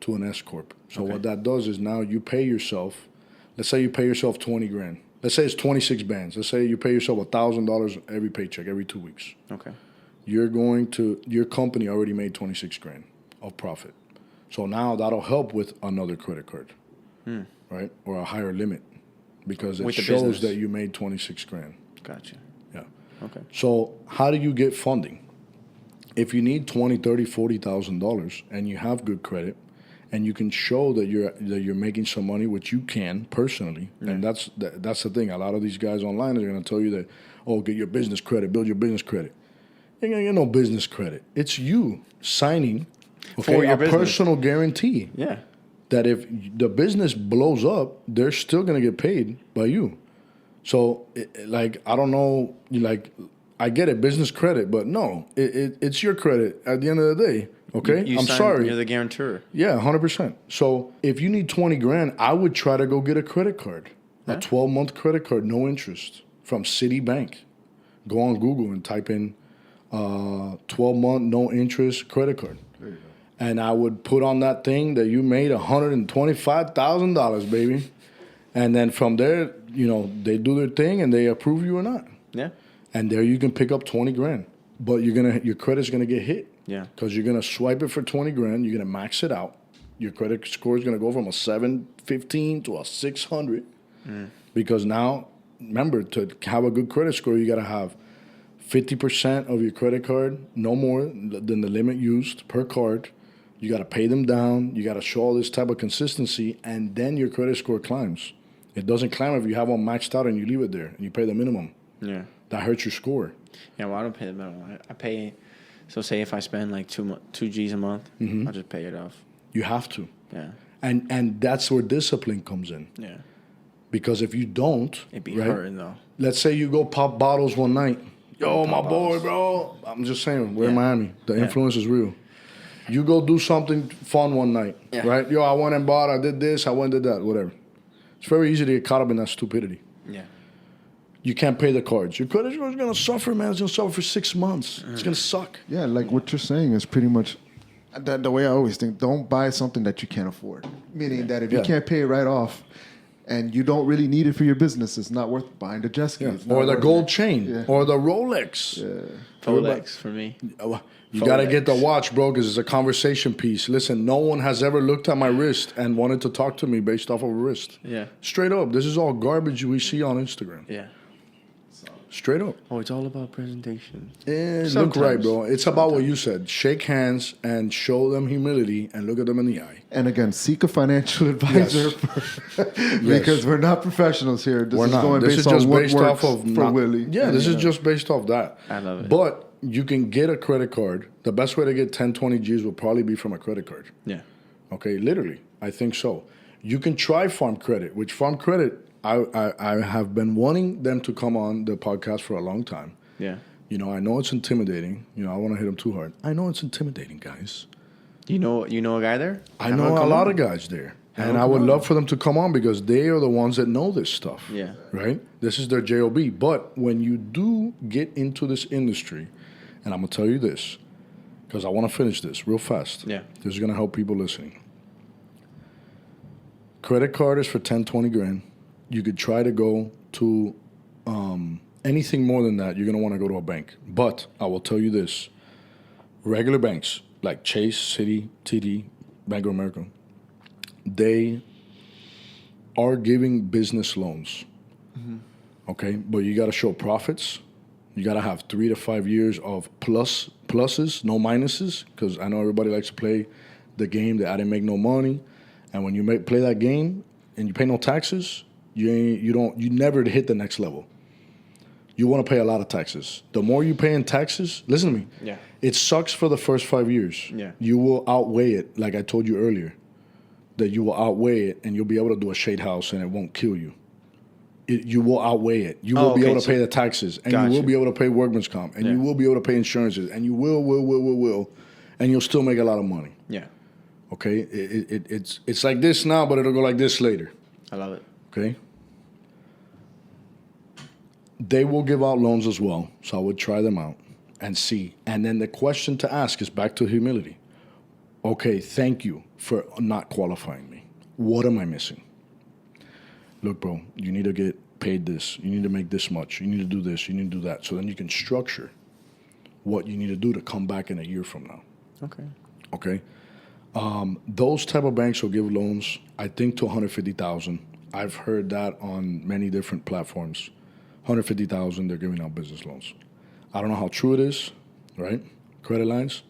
S1: to an S-Corp. So what that does is now you pay yourself, let's say you pay yourself $20,000. Let's say it's 26 bands. Let's say you pay yourself $1,000 every paycheck, every 2 weeks.
S2: Okay.
S1: Your company already made 26 grand of profit. So now that'll help with another credit card, right? Or a higher limit because it shows that you made 26 grand.
S2: Gotcha.
S1: Yeah.
S2: Okay.
S1: So how do you get funding? If you need $20,000, $30,000, $40,000 and you have good credit and you can show that you're making some money, which you can personally, and that's the thing. A lot of these guys online are going to tell you that, oh, get your business credit, build your business credit. You ain't no business credit. It's you signing
S2: for your business.
S1: Personal guarantee.
S2: Yeah.
S1: That if the business blows up, they're still gonna get paid by you. So, I don't know. I get it, business credit, but no, it's your credit at the end of the day. Okay, I'm sorry.
S2: You're the guarantor.
S1: Yeah, 100%. So if you need 20 grand, I would try to go get a credit card, a 12-month credit card, no interest from Citibank. Go on Google and type in 12-month no interest credit card. There you go. And I would put on that thing that you made $125,000, baby. And then from there, they do their thing and they approve you or not.
S2: Yeah.
S1: And there you can pick up 20 grand. But your credit's gonna get hit.
S2: Yeah.
S1: Because you're gonna swipe it for 20 grand, you're gonna max it out. Your credit score is gonna go from a 715 to a 600. Because now, remember, to have a good credit score, you gotta have 50% of your credit card, no more than the limit used per card. You got to pay them down. You got to show all this type of consistency, and then your credit score climbs. It doesn't climb if you have one maxed out and you leave it there and you pay the minimum.
S2: Yeah.
S1: That hurts your score.
S2: Yeah, well, I don't pay the minimum. I pay, so say if I spend like 2 Gs a month, I'll just pay it off.
S1: You have to.
S2: Yeah.
S1: And that's where discipline comes in.
S2: Yeah.
S1: Because if you don't,
S2: It'd be
S1: right,
S2: hurting though.
S1: let's say you go pop bottles one night. Yo,
S2: Pop
S1: my boy,
S2: bottles.
S1: bro. I'm just saying, we're in
S2: Yeah.
S1: Miami. The
S2: Yeah.
S1: influence is real. You go do something fun one night,
S2: Yeah.
S1: right? Yo, I went and bought, I did this, I went and did that, whatever. It's very easy to get caught up in that stupidity.
S2: Yeah.
S1: You can't pay the cards. Your credit score is going to suffer, man. It's going to suffer for 6 months. It's going to suck.
S3: Yeah, like what you're saying is pretty much the way I always think. Don't buy something that you can't afford. Meaning that if you
S1: Yeah.
S3: can't pay it right off and you don't really need it for your business, it's not worth buying the jet ski.
S1: Yeah.
S3: It's not
S1: Or the
S3: worth
S1: gold
S3: it.
S1: chain.
S3: Yeah.
S1: Or the Rolex.
S2: Rolex for me.
S1: You got to get the
S2: Rolex.
S1: watch, bro, because it's a conversation piece. Listen, no one has ever looked at my wrist and wanted to talk to me based off of a wrist.
S2: Yeah.
S1: Straight up. This is all garbage we see on Instagram.
S2: Yeah.
S1: Straight up.
S2: Oh, it's all about presentation.
S1: Look
S2: Sometimes.
S1: right, bro. It's about what you said. Shake hands and show them humility and look at them in the eye.
S3: And again, seek a financial advisor because we're not professionals here. This
S1: We're
S3: is
S1: not.
S3: going
S1: This
S3: based
S1: is just
S3: on what
S1: based
S3: works
S1: off of
S3: for
S1: not-
S3: Willie.
S1: Yeah, this is just based off that.
S2: I love it.
S1: But you can get a credit card. The best way to get 10, 20 G's will probably be from a credit card.
S2: Yeah.
S1: Okay, literally. I think so. You can try Farm Credit, which Farm Credit, I have been wanting them to come on the podcast for a long time.
S2: Yeah.
S1: You know, I know it's intimidating. You know, I want to hit them too hard. I know it's intimidating, guys.
S2: You know a guy there?
S1: I
S2: Have
S1: know
S2: him
S1: a
S2: come
S1: lot
S2: on.
S1: of guys there.
S2: Have
S1: And
S2: him
S1: I would
S2: come on.
S1: love for them to come on because they are the ones that know this stuff.
S2: Yeah.
S1: Right? This is their JOB. But when you do get into this industry, and I'm going to tell you this, because I want to finish this real fast.
S2: Yeah.
S1: This is going to help people listening. Credit card is for 10, 20 grand. You could try to go to anything more than that, you're going to want to go to a bank. But I will tell you this. Regular banks like Chase, Citi, TD, Bank of America, they are giving business loans. Okay? But you got to show profits. You got to have 3 to 5 years of pluses, no minuses, because I know everybody likes to play the game that I didn't make no money. And when you play that game and you pay no taxes, you never hit the next level. You want to pay a lot of taxes. The more you pay in taxes, listen to me.
S2: Yeah.
S1: It sucks for the first 5 years.
S2: Yeah.
S1: You will outweigh it, like I told you earlier, that you will outweigh it and you'll be able to do a shade house and it won't kill you. You will outweigh it. You will be
S2: okay,
S1: able to
S2: so-
S1: pay the taxes, and
S2: Gotcha.
S1: you will be able to pay workman's comp, and you will be able to pay insurances, and you will, and you'll still make a lot of money.
S2: Yeah.
S1: Okay, it's like this now, but it'll go like this later.
S2: I love it.
S1: Okay. They will give out loans as well, so I would try them out and see. And then the question to ask is back to humility. Okay, thank you for not qualifying me. What am I missing? Look, bro, you need to get paid this. You need to make this much. You need to do this. You need to do that. So then you can structure what you need to do to come back in a year from now.
S2: Okay.
S1: Okay? Those type of banks will give loans, I think, to $150,000. I've heard that on many different platforms. $150,000, they're giving out business loans. I don't know how true it is, right? Credit lines.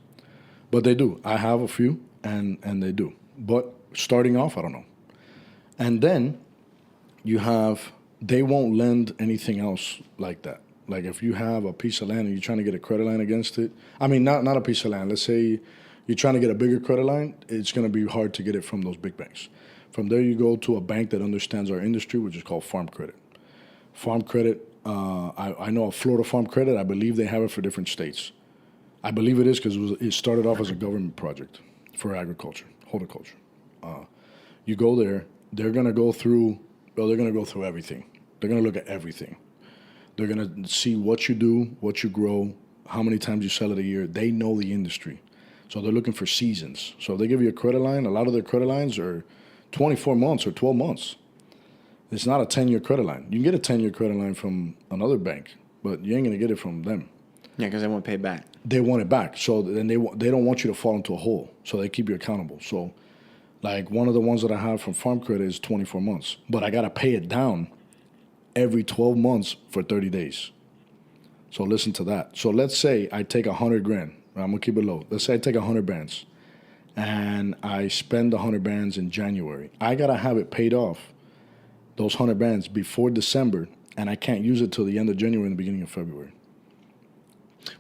S1: But they do. I have a few, and they do. But starting off, I don't know. And then they won't lend anything else like that. Like if you have a piece of land and you're trying to get a credit line against it, I mean, not a piece of land. Let's say you're trying to get a bigger credit line, it's going to be hard to get it from those big banks. From there, you go to a bank that understands our industry, which is called Farm Credit. Farm Credit, I know of Florida Farm Credit. I believe they have it for different states. I believe it is because it started off as a government project for agriculture, horticulture. You go there, they're going to go through everything. They're going to look at everything. They're going to see what you do, what you grow, how many times you sell it a year. They know the industry. So they're looking for seasons. So if they give you a credit line, a lot of their credit lines are 24 months or 12 months. It's not a 10-year credit line. You can get a 10-year credit line from another bank, but you ain't going to get it from them.
S2: Yeah, because they won't pay back.
S1: They want it back. So then they don't want you to fall into a hole. So they keep you accountable. So like one of the ones that I have from Farm Credit is 24 months. But I got to pay it down every 12 months for 30 days. So listen to that. So let's say I take $100,000. I'm going to keep it low. Let's say I take 100 bands and I spend 100 bands in January. I got to have it paid off, those 100 bands, before December, and I can't use it till the end of January and the beginning of February.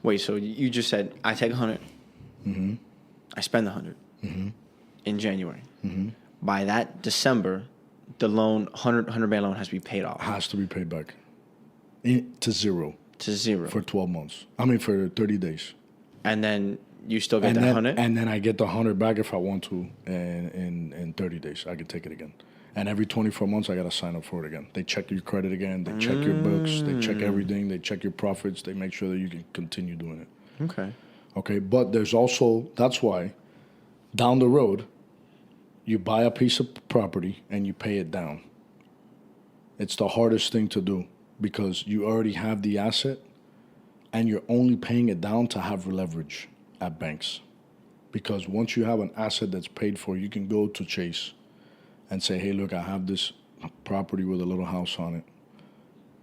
S2: Wait, so you just said I take 100.
S1: Mm-hmm.
S2: I spend 100
S1: Mm-hmm.
S2: in January.
S1: Mm-hmm.
S2: By that December, the loan, 100 band loan has to be paid off.
S1: Has to be paid back to zero
S2: To zero.
S1: for 12 months. I mean, for 30 days.
S2: And then you still get
S1: And
S2: that
S1: then,
S2: 100?
S1: and then I get the 100 back if I want to, and in 30 days I can take it again. And every 24 months I gotta sign up for it again. They check your credit again. They check your books. They check everything. They check your profits. They make sure that you can continue doing it.
S2: Okay.
S1: Okay, but there's also, that's why down the road you buy a piece of property and you pay it down. It's the hardest thing to do because you already have the asset and you're only paying it down to have leverage at banks. Because once you have an asset that's paid for, you can go to Chase and say, hey, look, I have this property with a little house on it.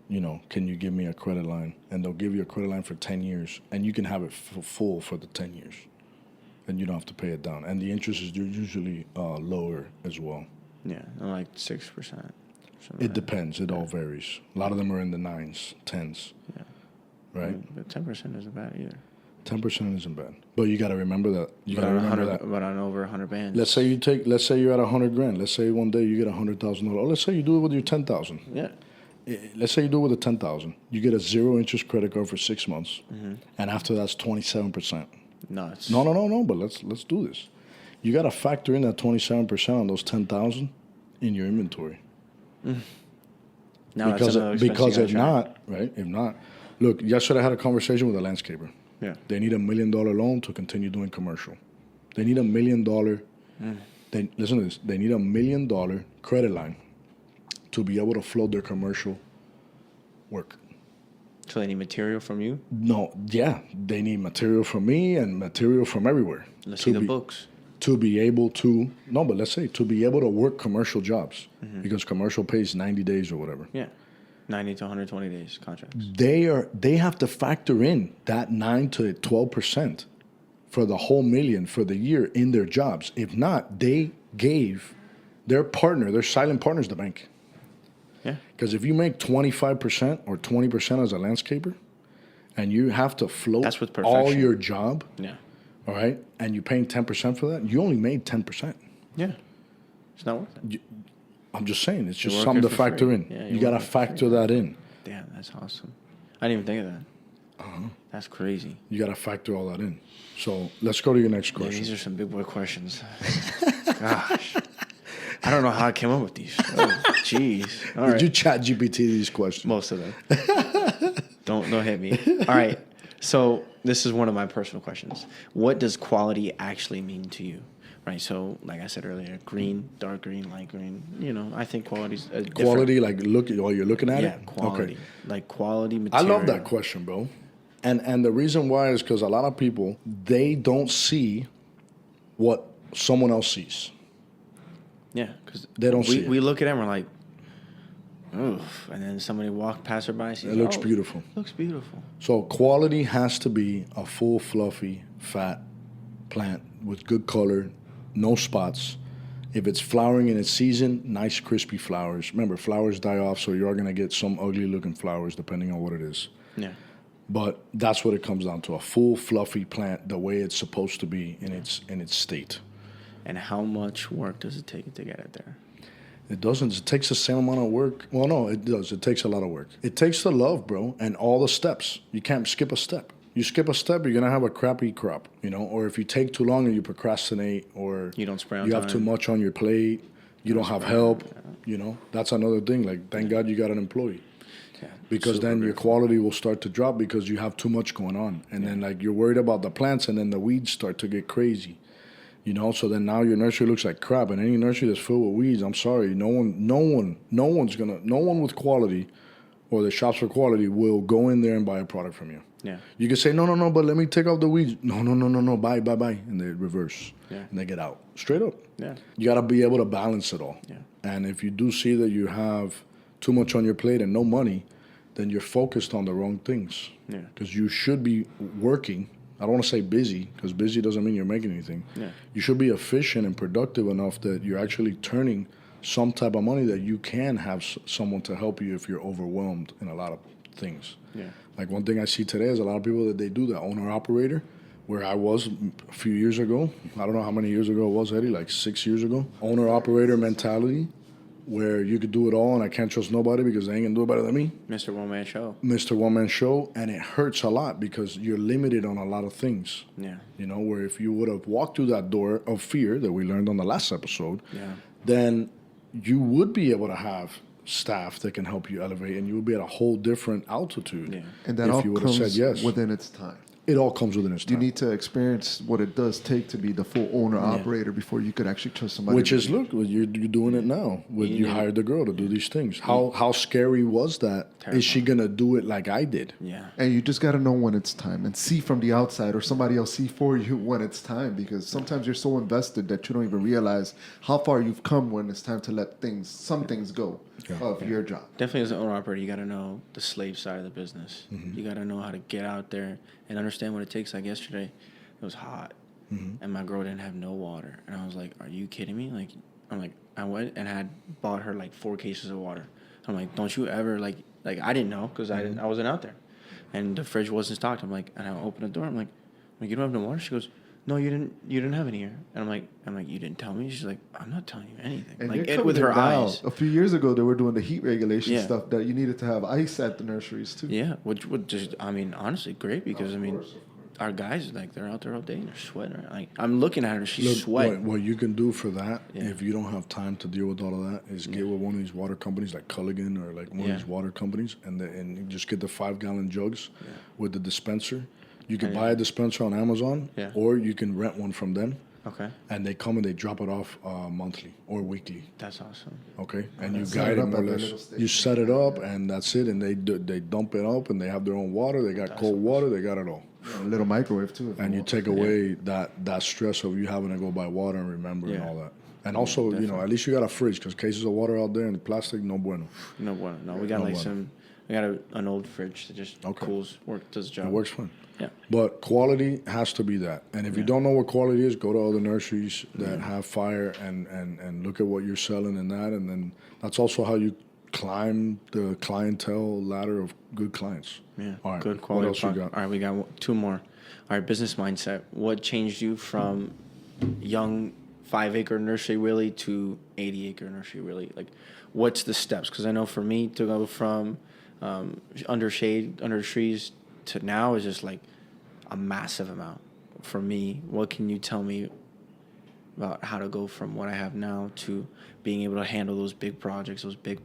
S1: You know, can you give me a credit line? And they'll give you a credit line for 10 years, and you can have it full for the 10 years. And you don't have to pay it down. And the interest is usually lower as well.
S2: Yeah, like 6%.
S1: It depends. It all varies. A lot of them are in the 9s, 10s.
S2: Yeah.
S1: Right?
S2: But 10% isn't bad either.
S1: 10% isn't bad. But you got to remember that. You got to remember that.
S2: But on over 100 bands.
S1: Let's say you're at 100 grand. Let's say one day you get $100,000. Or let's say you do it with your 10,000.
S2: Yeah.
S1: Let's say you do it with a 10,000. You get a 0 interest credit card for 6 months, and after that's 27%.
S2: Nuts.
S1: No. But let's do this. You got to factor in that 27% on those 10,000 in your inventory.
S2: Now
S1: Because if not, right? If not, look. Yesterday I had a conversation with a landscaper.
S2: Yeah.
S1: They need $1 million loan to continue doing commercial. They need $1 million. Listen to this. They need $1 million credit line to be able to float their commercial work.
S2: So they need material from you?
S1: No, yeah, they need material from me and material from everywhere.
S2: Let's see the books.
S1: To be able to, let's say, to be able to work commercial jobs because commercial pays 90 days or whatever.
S2: Yeah. 90 to 120 days contracts.
S1: They have to factor in that 9 to 12% for the whole million for the year in their jobs. If not, they gave their silent partners, the bank.
S2: Yeah.
S1: Because if you make 25% or 20% as a landscaper and you have to float
S2: That's with
S1: all
S2: perfection.
S1: your job,
S2: Yeah.
S1: all right, and you're paying 10% for that, you only made 10%.
S2: Yeah. It's not worth it.
S1: I'm just saying, it's just
S2: You're
S1: something to
S2: working for
S1: factor
S2: free.
S1: in.
S2: Yeah,
S1: you
S2: you're
S1: got to
S2: working for
S1: factor that in.
S2: Damn, that's awesome. I didn't even think of that. That's crazy.
S1: You got to factor all that in. So let's go to your next
S2: Yeah,
S1: question.
S2: these are some big boy questions. Gosh. I don't know how I came up with these. Oh, jeez. All
S1: Did
S2: right.
S1: you chat GPT these questions?
S2: Most of them. Don't hit me. All right. So this is one of my personal questions. What does quality actually mean to you? Right. So like I said earlier, green, dark green, light green. You know, I think quality's
S1: Quality, like look at, you're looking at it?
S2: Yeah, quality.
S1: Okay.
S2: Like quality
S1: I
S2: material.
S1: love that question, bro. And the reason why is because a lot of people, they don't see what someone else sees.
S2: Yeah, because
S1: They don't see it.
S2: We look at it and we're like, oof. And then somebody walk past by and sees,
S1: It looks beautiful.
S2: Looks beautiful.
S1: So quality has to be a full, fluffy, fat plant with good color, no spots. If it's flowering in its season, nice crispy flowers. Remember, flowers die off, so you are going to get some ugly looking flowers depending on what it is.
S2: Yeah.
S1: But that's what it comes down to, a full, fluffy plant the way it's supposed to be in its state.
S2: And how much work does it take to get it there?
S1: It doesn't. It takes the same amount of work. Well, no, it does. It takes a lot of work. It takes the love, bro, and all the steps. You can't skip a step. You skip a step, you're going to have a crappy crop, you know? Or if you take too long and you procrastinate or
S2: You don't spray on
S1: you have
S2: time.
S1: too much on your plate, you don't have help, you know? That's another thing. Like, thank God you got an employee.
S2: Yeah.
S1: Because then your quality will start to drop because you have too much going on. And then, like, you're worried about the plants and then the weeds start to get crazy. You know, so then now your nursery looks like crap, and any nursery that's filled with weeds, I'm sorry, no one with quality, or that shops for quality will go in there and buy a product from you.
S2: Yeah.
S1: You can say no, but let me take off the weeds. No, bye, and they reverse,
S2: Yeah.
S1: and they get out straight up.
S2: Yeah.
S1: You got to be able to balance it all.
S2: Yeah.
S1: And if you do see that you have too much on your plate and no money, then you're focused on the wrong things.
S2: Yeah.
S1: Because you should be working. I don't want to say busy, because busy doesn't mean you're making anything.
S2: Yeah.
S1: You should be efficient and productive enough that you're actually turning some type of money that you can have someone to help you if you're overwhelmed in a lot of things.
S2: Yeah.
S1: Like one thing I see today is a lot of people that they do the owner-operator, where I was a few years ago. I don't know how many years ago it was, Eddie, like 6 years ago. Owner-operator mentality. where you could do it all and I can't trust nobody because they ain't gonna do it better than me.
S2: Mr. One Man Show.
S1: Mr. One Man Show, and it hurts a lot because you're limited on a lot of things.
S2: Yeah.
S1: You know, where if you would have walked through that door of fear that we learned on the last episode,
S2: Yeah.
S1: then you would be able to have staff that can help you elevate, and you would be at a whole different altitude.
S2: Yeah.
S3: And that
S1: if
S3: all
S1: you would have
S3: comes
S1: said yes.
S3: within its time.
S1: It all comes within its
S3: You
S1: time.
S3: need to experience what it does take to be the full owner operator before you could actually trust somebody.
S1: Which is, look, you're doing it now. You hired the girl to do these things. How scary was that?
S2: Terrifying.
S1: Is she gonna do it like I did?
S2: Yeah.
S3: And you just got to know when it's time and see from the outside or somebody else see for you when it's time, because sometimes you're so invested that you don't even realize how far you've come when it's time to let some things go of your job.
S2: Definitely as an owner operator, you got to know the slave side of the business. You got to know how to get out there and understand what it takes. Like yesterday, it was hot, and my girl didn't have no water, and I was like, "Are you kidding me?" I went and had bought her like 4 cases of water. I'm like, "Don't you ever like I didn't know because I wasn't out there, and the fridge wasn't stocked." I'm like, and I opened the door. I'm like, "You don't have no water?" She goes, "No, you didn't have any here." And I'm like, "You didn't tell me?" She's like, "I'm not telling you anything."
S3: And
S2: Like
S3: you're
S2: with her
S3: coming down.
S2: eyes.
S3: A few years ago, they were doing the heat regulation
S2: Yeah.
S3: stuff that you needed to have ice at the nurseries too.
S2: Yeah, which would just, I mean, honestly, great because, our guys, like, they're out there all day and they're sweating. Like, I'm looking at her, she's sweating.
S1: What you can do for that,
S2: Yeah.
S1: if you don't have time to deal with all of that, is get with one of these water companies like Culligan or like one of these water companies, and you just get the 5-gallon jugs with the dispenser. You can buy a dispenser on Amazon, or you can rent one from them.
S2: Okay.
S1: And they come and they drop it off monthly or weekly.
S2: That's awesome.
S1: Okay, and you
S3: Set
S1: guide
S3: it
S1: it
S3: up
S1: more or
S3: at their
S1: less.
S3: little station.
S1: You set it up, and that's it. And they dump it up, and they have their own water. They got cold water. They got it all.
S3: A little microwave too. if
S1: And you
S3: want.
S1: take away that stress of you having to go buy water and remember and
S2: Yeah.
S1: all that. And also, at least you got a fridge, because cases of water out there in plastic, no bueno.
S2: No, bueno. No, we got
S1: No
S2: like
S1: bueno.
S2: we got an old fridge that just does the job.
S1: It works fine.
S2: Yeah.
S1: But quality has to be that. And if you don't know what quality is, go to other nurseries that have fire and look at what you're selling and that. And then that's also how you climb the clientele ladder of good clients.
S2: Yeah.
S1: All right.
S2: Good quality.
S1: What else you got?
S2: All right, we got 2 more. All right, business mindset. What changed you from young 5-acre nursery really to 80-acre nursery really? Like, what's the steps? Because I know for me to go from under trees to now is just like a massive amount. For me, what can you tell me about how to go from what I have now to being able to handle those big projects, those big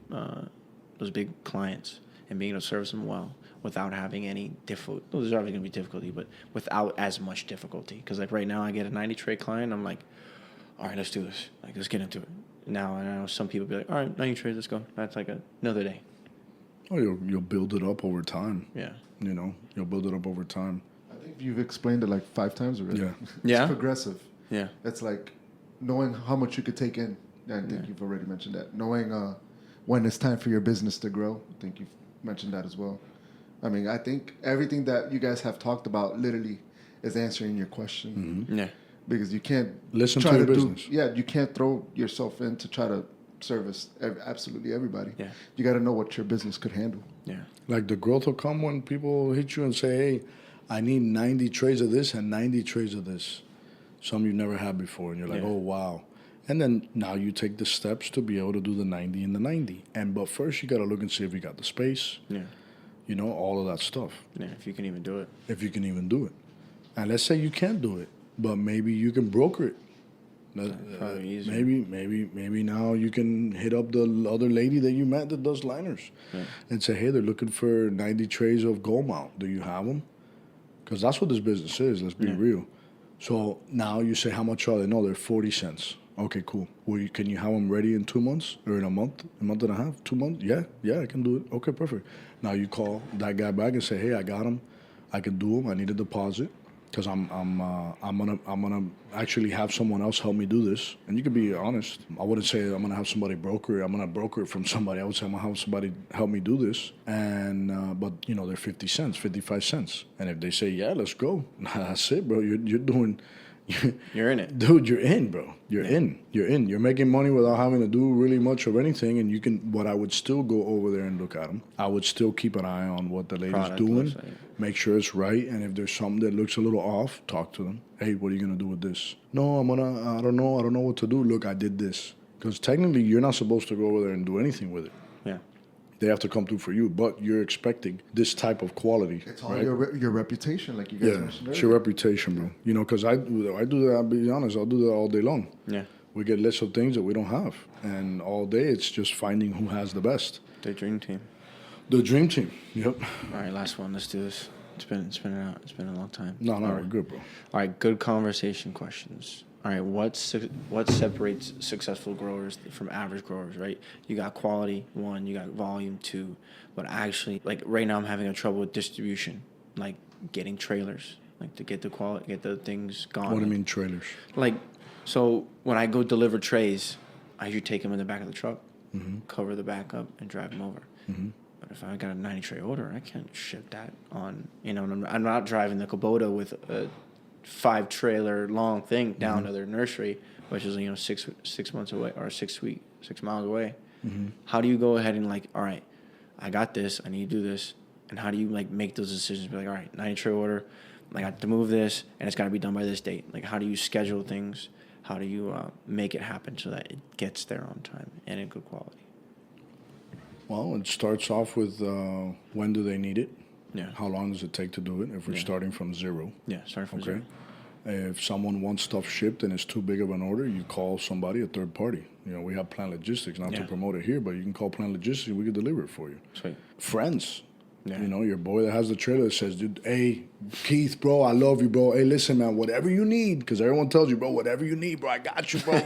S2: clients, and being able to service them well without having any difficulty? There's always going to be difficulty, but without as much difficulty. Because like right now, I get a 90 tray client, I'm like, all right, let's do this. Like, let's get into it. Now, I know some people be like, all right, 90 trays, let's go. That's like another day.
S1: Oh, you'll build it up over time.
S2: Yeah.
S1: You'll build it up over time.
S3: I think you've explained it like 5 times already.
S1: Yeah.
S3: It's
S2: Yeah?
S3: progressive.
S2: Yeah.
S3: It's like knowing how much you could take in. I think you've already mentioned that. Knowing when it's time for your business to grow. I think you've mentioned that as well. I mean, I think everything that you guys have talked about literally is answering your question.
S2: Yeah.
S3: Because you can't
S1: Listen
S3: try
S1: to your
S3: do-
S1: business.
S3: you can't throw yourself in to try to service absolutely everybody.
S2: Yeah.
S3: You got to know what your business could handle.
S2: Yeah.
S1: Like the growth will come when people hit you and say, hey, I need 90 trays of this and 90 trays of this. Some you've never had before. And you're like,
S2: Yeah.
S1: oh, wow. And then now you take the steps to be able to do the 90 and the 90. But first you got to look and see if you got the space,
S2: Yeah.
S1: all of that stuff,
S2: Yeah. If you can even do it.
S1: if you can even do it. And let's say you can't do it, but maybe you can broker it.
S2: Probably easier.
S1: Maybe now you can hit up the other lady that you met that does liners and say, hey, they're looking for 90 trays of gold mount. Do you have them? Because that's what this business is. Let's be real. So now you say, how much are they? No, they're 40 cents. Okay, cool. Well, can you have them ready in 2 months or in a month and a half, 2 months? Yeah, I can do it. Okay, perfect. Now you call that guy back and say, hey, I got them. I can do them. I need a deposit. Because I'm gonna actually have someone else help me do this, and you can be honest. I wouldn't say I'm gonna have somebody broker it. I'm gonna broker it from somebody. I would say I'm gonna have somebody help me do this, and but they're 50 cents, 55 cents, and if they say yeah, let's go. That's it, bro. You're doing.
S2: You're in it.
S1: Dude, you're in, bro. You're in. You're making money without having to do really much of anything, and you can. But I would still go over there and look at them. I would still keep an eye on what the lady's
S2: Product
S1: doing,
S2: website.
S1: make sure it's right, and if there's something that looks a little off, talk to them. Hey, what are you gonna do with this? No, I don't know what to do. Look, I did this. Because technically, you're not supposed to go over there and do anything with it.
S2: Yeah.
S1: They have to come through for you, but you're expecting this type of quality.
S3: It's all
S1: right?
S3: your reputation, like you guys
S1: Yeah,
S3: mentioned
S1: it's
S3: earlier.
S1: your reputation, bro. You know, because I do that. I'll be honest, I'll do that all day long.
S2: Yeah.
S1: We get lists of things that we don't have, and all day it's just finding who has the best.
S2: The dream team.
S1: The dream team. Yep.
S2: All right, last one. Let's do this. It's been a long time.
S1: No,
S2: All
S1: we're
S2: right.
S1: good, bro.
S2: All right, good conversation questions. All right, what separates successful growers from average growers, right? You got quality, one, you got volume, two, but actually, like right now I'm having a trouble with distribution, like getting trailers, like to get the quality, get the things gone.
S1: What do you mean trailers?
S2: Like, so when I go deliver trays, I usually take them in the back of the truck, cover the back up, and drive them over. But if I got a 90 tray order, I can't ship that on, you know, and I'm not driving the Kubota with a 5 trailer long thing down to their nursery, which is, you know, 6 months away or 6 miles away. How do you go ahead and like, all right, I got this, I need to do this, and how do you like make those decisions? Be like, all right, 90 tray order, I got to move this, and it's got to be done by this date. Like, how do you schedule things? How do you make it happen so that it gets there on time and in good quality?
S1: Well, it starts off with when do they need it?
S2: Yeah.
S1: How long does it take to do it if we're starting from zero?
S2: Yeah, starting from
S1: Okay.
S2: zero.
S1: If someone wants stuff shipped and it's too big of an order, you call somebody, a third party. You know, we have Plan Logistics, not to promote it here, but you can call Plan Logistics and we can deliver it for you.
S2: Sweet.
S1: Friends.
S2: Yeah.
S1: You know, your boy that has the trailer that says, dude, hey, Keith, bro, I love you, bro. Hey, listen, man, whatever you need, because everyone tells you, bro, whatever you need, bro, I got you, bro.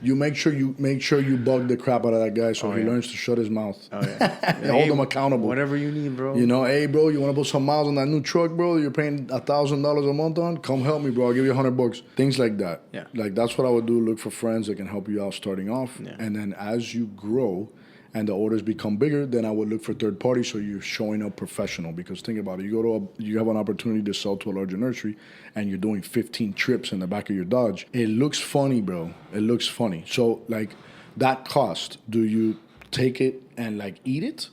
S1: You make sure you bug the crap out of that guy so he learns to shut his mouth.
S2: Oh, yeah.
S1: Hold him accountable.
S2: Whatever you need, bro.
S1: You know, hey, bro, you want to put some miles on that new truck, bro? You're paying $1,000 a month on? Come help me, bro. I'll give you $100. Things like that.
S2: Yeah.
S1: Like, that's what I would do. Look for friends that can help you out starting off.
S2: Yeah.
S1: And then as you grow and the orders become bigger, then I would look for third parties so you're showing up professional. Because think about it. You have an opportunity to sell to a larger nursery and you're doing 15 trips in the back of your Dodge. It looks funny, bro. It looks funny. So, like, that cost, do you take it and, like, eat it?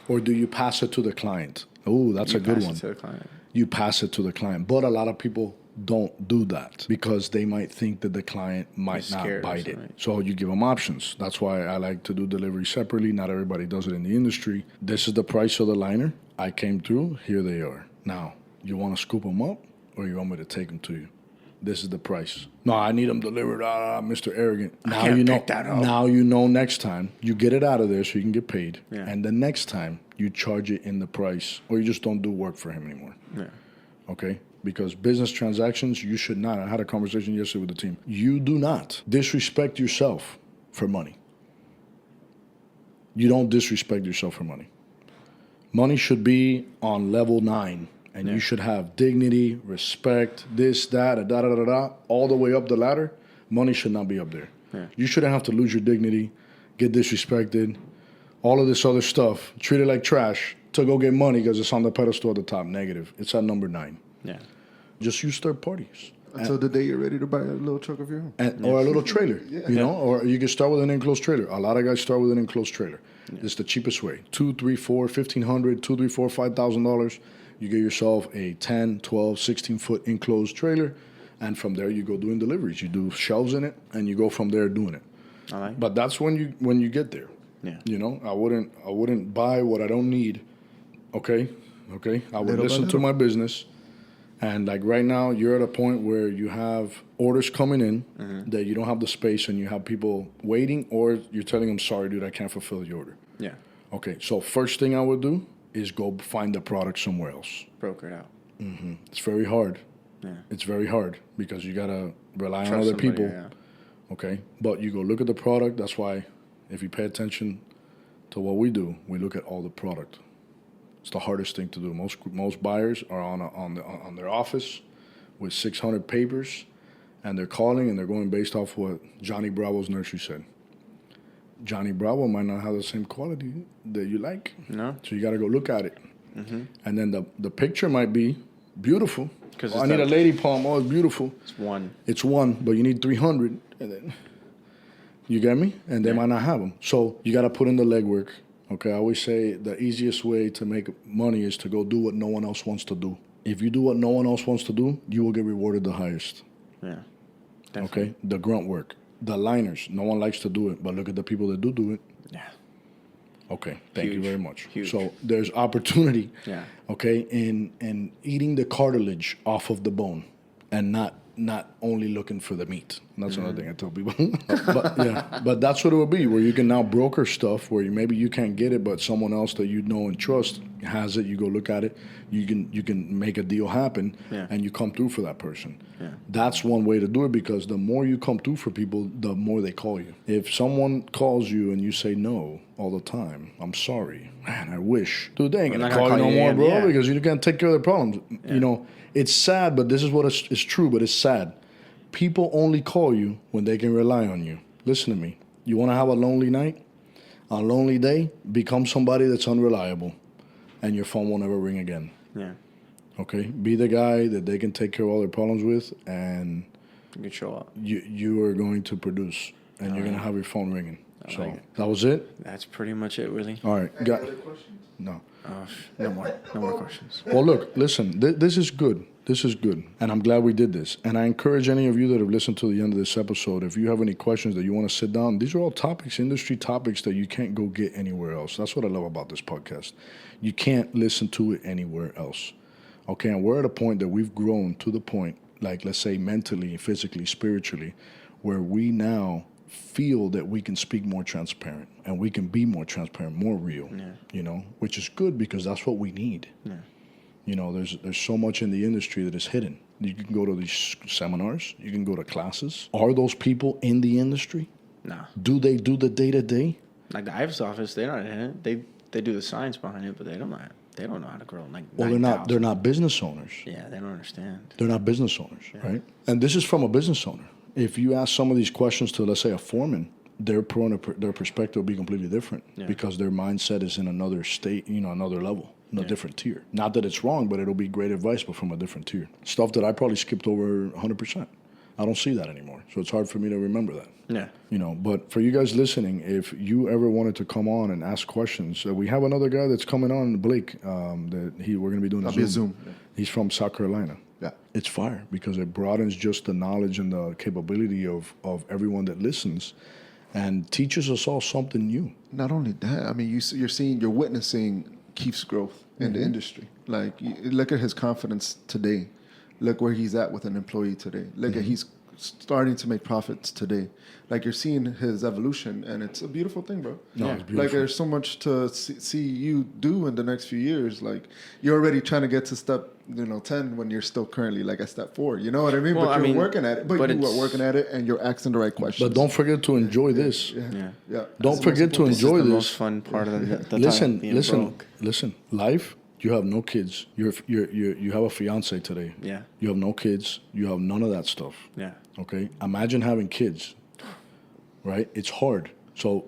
S1: Or do you pass it to the client? Oh, that's a good one.
S2: To the client.
S1: You pass it to the client. But a lot of people don't do that because they might think that the client might not
S2: scared or
S1: bite it.
S2: something.
S1: So you give them options. That's why I like to do delivery separately. Not everybody does it in the industry. This is the price of the liner. I came through. Here they are. Now, you want to scoop them up or you want me to take them to you? This is the price. No, I need them delivered. Mr. Arrogant. Now
S2: can't
S1: you know.
S2: pick that up.
S1: Now you know. Next time you get it out of there so you can get paid.
S2: Yeah.
S1: And the next time you charge it in the price, or you just don't do work for him anymore.
S2: Yeah.
S1: Okay? Because business transactions, you should not. I had a conversation yesterday with the team. You do not disrespect yourself for money. You don't disrespect yourself for money. Money should be on level 9. And you should have dignity, respect, this, that, all the way up the ladder. Money should not be up there.
S2: Yeah.
S1: You shouldn't have to lose your dignity, get disrespected, all of this other stuff, treat it like trash to go get money because it's on the pedestal at the top. Negative. It's at number 9.
S2: Yeah.
S1: Just use third parties.
S3: Until the day you're ready to buy a little truck of your own.
S1: Or a little trailer, you know, or you can start with an enclosed trailer. A lot of guys start with an enclosed trailer. It's the cheapest way. $2,000, $3,000, $1,500, $2,000, $3,000, $5,000. You get yourself a 10, 12, 16-foot enclosed trailer, and from there you go doing deliveries. You do shelves in it, and you go from there doing it.
S2: I like.
S1: But that's when you get there.
S2: Yeah.
S1: You know, I wouldn't buy what I don't need. Okay. I would
S3: Little by
S1: listen to
S3: little.
S1: my business. And like right now, you're at a point where you have orders coming in that you don't have the space and you have people waiting, or you're telling them, sorry, dude, I can't fulfill the order.
S2: Yeah.
S1: Okay, so first thing I would do is go find the product somewhere else.
S2: Broker it out.
S1: It's very hard.
S2: Yeah.
S1: It's very hard because you got to rely on
S2: Trust
S1: other
S2: somebody,
S1: people.
S2: yeah.
S1: Okay, but you go look at the product. That's why if you pay attention to what we do, we look at all the product. It's the hardest thing to do. Most buyers are on their office with 600 papers, and they're calling and they're going based off what Johnny Bravo's nursery said. Johnny Bravo might not have the same quality that you like.
S2: No.
S1: So you got to go look at it. And then the picture might be beautiful.
S2: 'Cause
S1: I
S2: it's
S1: need
S2: the-
S1: a lady palm. Oh, it's beautiful.
S2: It's one.
S1: It's one, but you need 300. And then, you get me? And they might not have them. So you got to put in the legwork. Okay, I always say the easiest way to make money is to go do what no one else wants to do. If you do what no one else wants to do, you will get rewarded the highest.
S2: Yeah. Definitely.
S1: Okay? The grunt work. the liners. No one likes to do it, but look at the people that do it.
S2: Yeah.
S1: Okay, thank you
S2: Huge.
S1: very much.
S2: Huge.
S1: So there's opportunity,
S2: Yeah.
S1: okay, in eating the cartilage off of the bone and not only looking for the meat. And that's another thing I tell people. but that's what it would be, where you can now broker stuff where maybe you can't get it, but someone else that you know and trust has it. You go look at it. You can make a deal happen, and you come through for that person.
S2: Yeah.
S1: That's one way to do it, because the more you come through for people, the more they call you. If someone calls you and you say no all the time, I'm sorry, man, I wish. Dude, they ain't
S2: I'm
S1: gonna
S2: not gonna
S1: call you
S2: call
S1: no
S2: you
S1: more,
S2: again,
S1: bro,
S2: yeah.
S1: because you can't take care of their problems.
S2: Yeah.
S1: You know, it's sad, but this is what is true, but it's sad. People only call you when they can rely on you. Listen to me. You want to have a lonely night, a lonely day, become somebody that's unreliable, and your phone won't ever ring again.
S2: Yeah.
S1: Okay? Be the guy that they can take care of all their problems with, and
S2: You can show up.
S1: you are going to produce, and you're going to have your phone ringing. So
S2: like it.
S1: that was it?
S2: That's pretty much it, really.
S1: All right.
S3: Any other questions?
S1: No.
S2: No more questions.
S1: Well, look, listen, this is good. This is good. And I'm glad we did this. And I encourage any of you that have listened to the end of this episode, if you have any questions that you want to sit down, these are all topics, industry topics that you can't go get anywhere else. That's what I love about this podcast. You can't listen to it anywhere else. Okay, and we're at a point that we've grown to the point, like, let's say mentally, physically, spiritually, where we now feel that we can speak more transparent and we can be more transparent, more real, you know, which is good, because that's what we need.
S2: Yeah.
S1: You know, there's so much in the industry that is hidden. You can go to these seminars, you can go to classes. Are those people in the industry?
S2: Nah.
S1: Do they do the day-to-day?
S2: Like the Ives office, they're not in it. They do the science behind it, but they don't know how to grow like.
S1: Well,
S2: 9,000.
S1: they're not business owners.
S2: Yeah, they don't understand.
S1: They're not business owners, right? And this is from a business owner. If you ask some of these questions to, let's say, a foreman, their perspective will be completely different, because their mindset is in another state, you know, another level, in a different tier. Not that it's wrong, but it'll be great advice, but from a different tier. Stuff that I probably skipped over 100%. I don't see that anymore, so it's hard for me to remember that.
S2: Yeah.
S1: You know, but for you guys listening, if you ever wanted to come on and ask questions, we have another guy that's coming on, Blake. We're going to be doing
S3: That'll be a Zoom. Yeah.
S1: He's from South Carolina.
S3: Yeah.
S1: It's fire, because it broadens just the knowledge and the capability of everyone that listens, and teaches us all something new.
S3: Not only that, I mean, you're witnessing Keith's growth in the industry. Like, look at his confidence today. Look where he's at with an employee today. Look at he's starting to make profits today. Like, you're seeing his evolution, and it's a beautiful thing, bro.
S1: No, it's beautiful.
S3: Like, there's so much to see you do in the next few years. Like, you're already trying to get to step 10 when you're still currently like at step 4. You know what I mean?
S2: Well,
S3: but you're working at it. But you are working at it, and you're asking the right questions.
S1: But don't forget to enjoy this.
S3: Yeah.
S1: Don't forget to
S2: This
S1: enjoy
S2: is the
S1: this.
S2: most fun part of the
S1: Listen,
S2: time being
S1: listen,
S2: broke.
S1: listen. Life. You have no kids. You have a fiance today.
S2: Yeah.
S1: You have no kids. You have none of that stuff.
S2: Yeah.
S1: Okay. Imagine having kids. Right. It's hard. So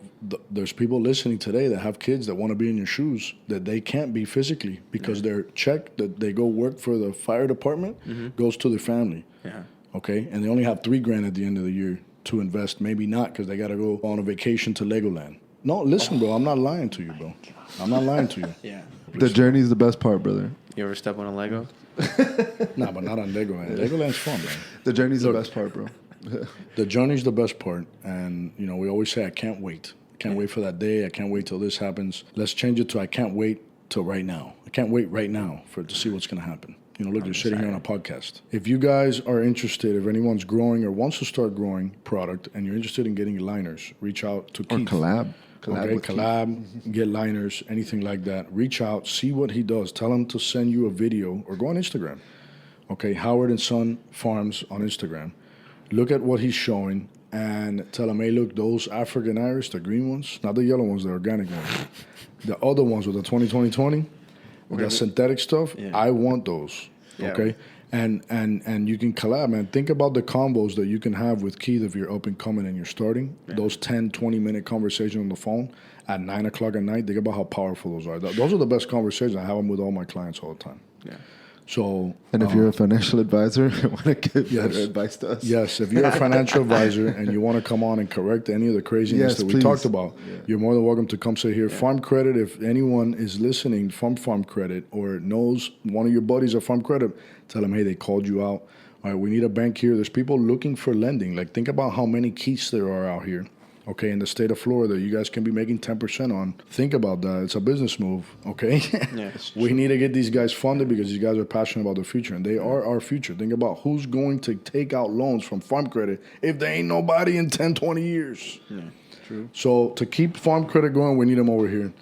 S1: there's people listening today that have kids that want to be in your shoes, that they can't be physically, because their check that they go work for the fire department goes to their family.
S2: Yeah.
S1: Okay. And they only have $3,000 at the end of the year to invest. Maybe not, because they got to go on a vacation to Legoland. No, listen, bro. I'm not lying to you, bro. I'm not lying to you.
S2: Yeah.
S3: The journey is the best part, brother.
S2: You ever step on a Lego?
S1: Nah, but not on Legoland. Legoland's fun, man.
S3: The journey is the best part, bro.
S1: The journey's the best part, and you know, we always say, I can't wait. I can't wait for that day. I can't wait till this happens. Let's change it to I can't wait till right now. I can't wait right now to see what's going to happen. You know, look, you're sitting here on a podcast. If you guys are interested, if anyone's growing or wants to start growing product, and you're interested in getting liners, reach out to
S3: Or
S1: Keith.
S3: collab.
S1: Get liners, anything like that. Reach out, see what he does. Tell him to send you a video, or go on Instagram. Okay, Howard and Son Farms on Instagram. Look at what he's showing and tell him, hey, look, those African Irish, the green ones, not the yellow ones, the organic ones, the other ones with the 20-20-20, the synthetic stuff, I want those.
S2: Yeah.
S1: Okay. And you can collab, man. Think about the combos that you can have with Keith if you're up and coming and you're starting. Yeah. Those 10, 20-minute conversations on the phone at 9 o'clock at night. Think about how powerful those are. Those are the best conversations. I have them with all my clients all the time.
S2: Yeah.
S1: So,
S3: and if you're a financial advisor and want to give better advice to us.
S1: Yes, if you're a financial advisor and you want to come on and correct any of the craziness that we talked about, you're more than welcome to come sit here. Farm Credit, if anyone is listening from Farm Credit or knows one of your buddies at Farm Credit, tell them, hey, they called you out. All right, we need a bank here. There's people looking for lending. Like, think about how many keys there are out here. Okay, in the state of Florida, you guys can be making 10% on. Think about that. It's a business move, okay?
S2: Yeah,
S1: we need to get these guys funded because these guys are passionate about the future, and they are our future. Think about who's going to take out loans from farm credit if there ain't nobody in 10, 20 years.
S2: Yeah,
S3: True.
S1: So to keep farm credit going, we need them over here.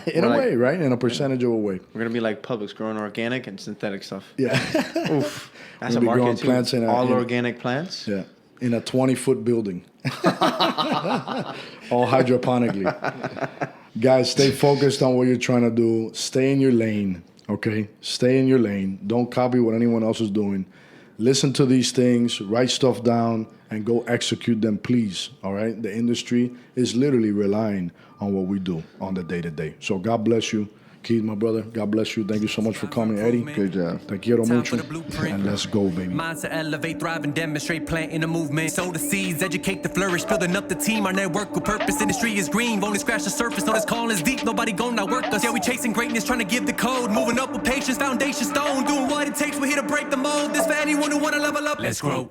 S1: In a
S2: We're
S1: way, right? In a percentage of a way.
S2: We're gonna be like Publix, growing organic and synthetic stuff.
S1: Yeah.
S2: Oof, that's
S1: We'll
S2: a
S1: be growing
S2: market too.
S1: plants in
S2: All organic plants.
S1: Yeah. In a 20-foot building. All hydroponically. Guys, stay focused on what you're trying to do. Stay in your lane, okay? Stay in your lane. Don't copy what anyone else is doing. Listen to these things, write stuff down, and go execute them, please, all right? The industry is literally relying on what we do on the day-to-day. So God bless you. Keith, my brother, God bless you. Thank you so much for coming, Eddie.
S3: Good job.
S1: Te quiero mucho. And let's go, baby.
S4: Minds to elevate, thrive, and demonstrate, plant in a movement. Sow the seeds, educate the flourish, building up the team. Our network with purpose, industry is green. Only scratch the surface, know this calling is deep. Nobody gon' outwork us. Yeah, we chasing greatness, trying to give the code. Moving up with patience, foundation stone. Doing what it takes, we're here to break the mold. This for anyone who wanna level up. Let's grow.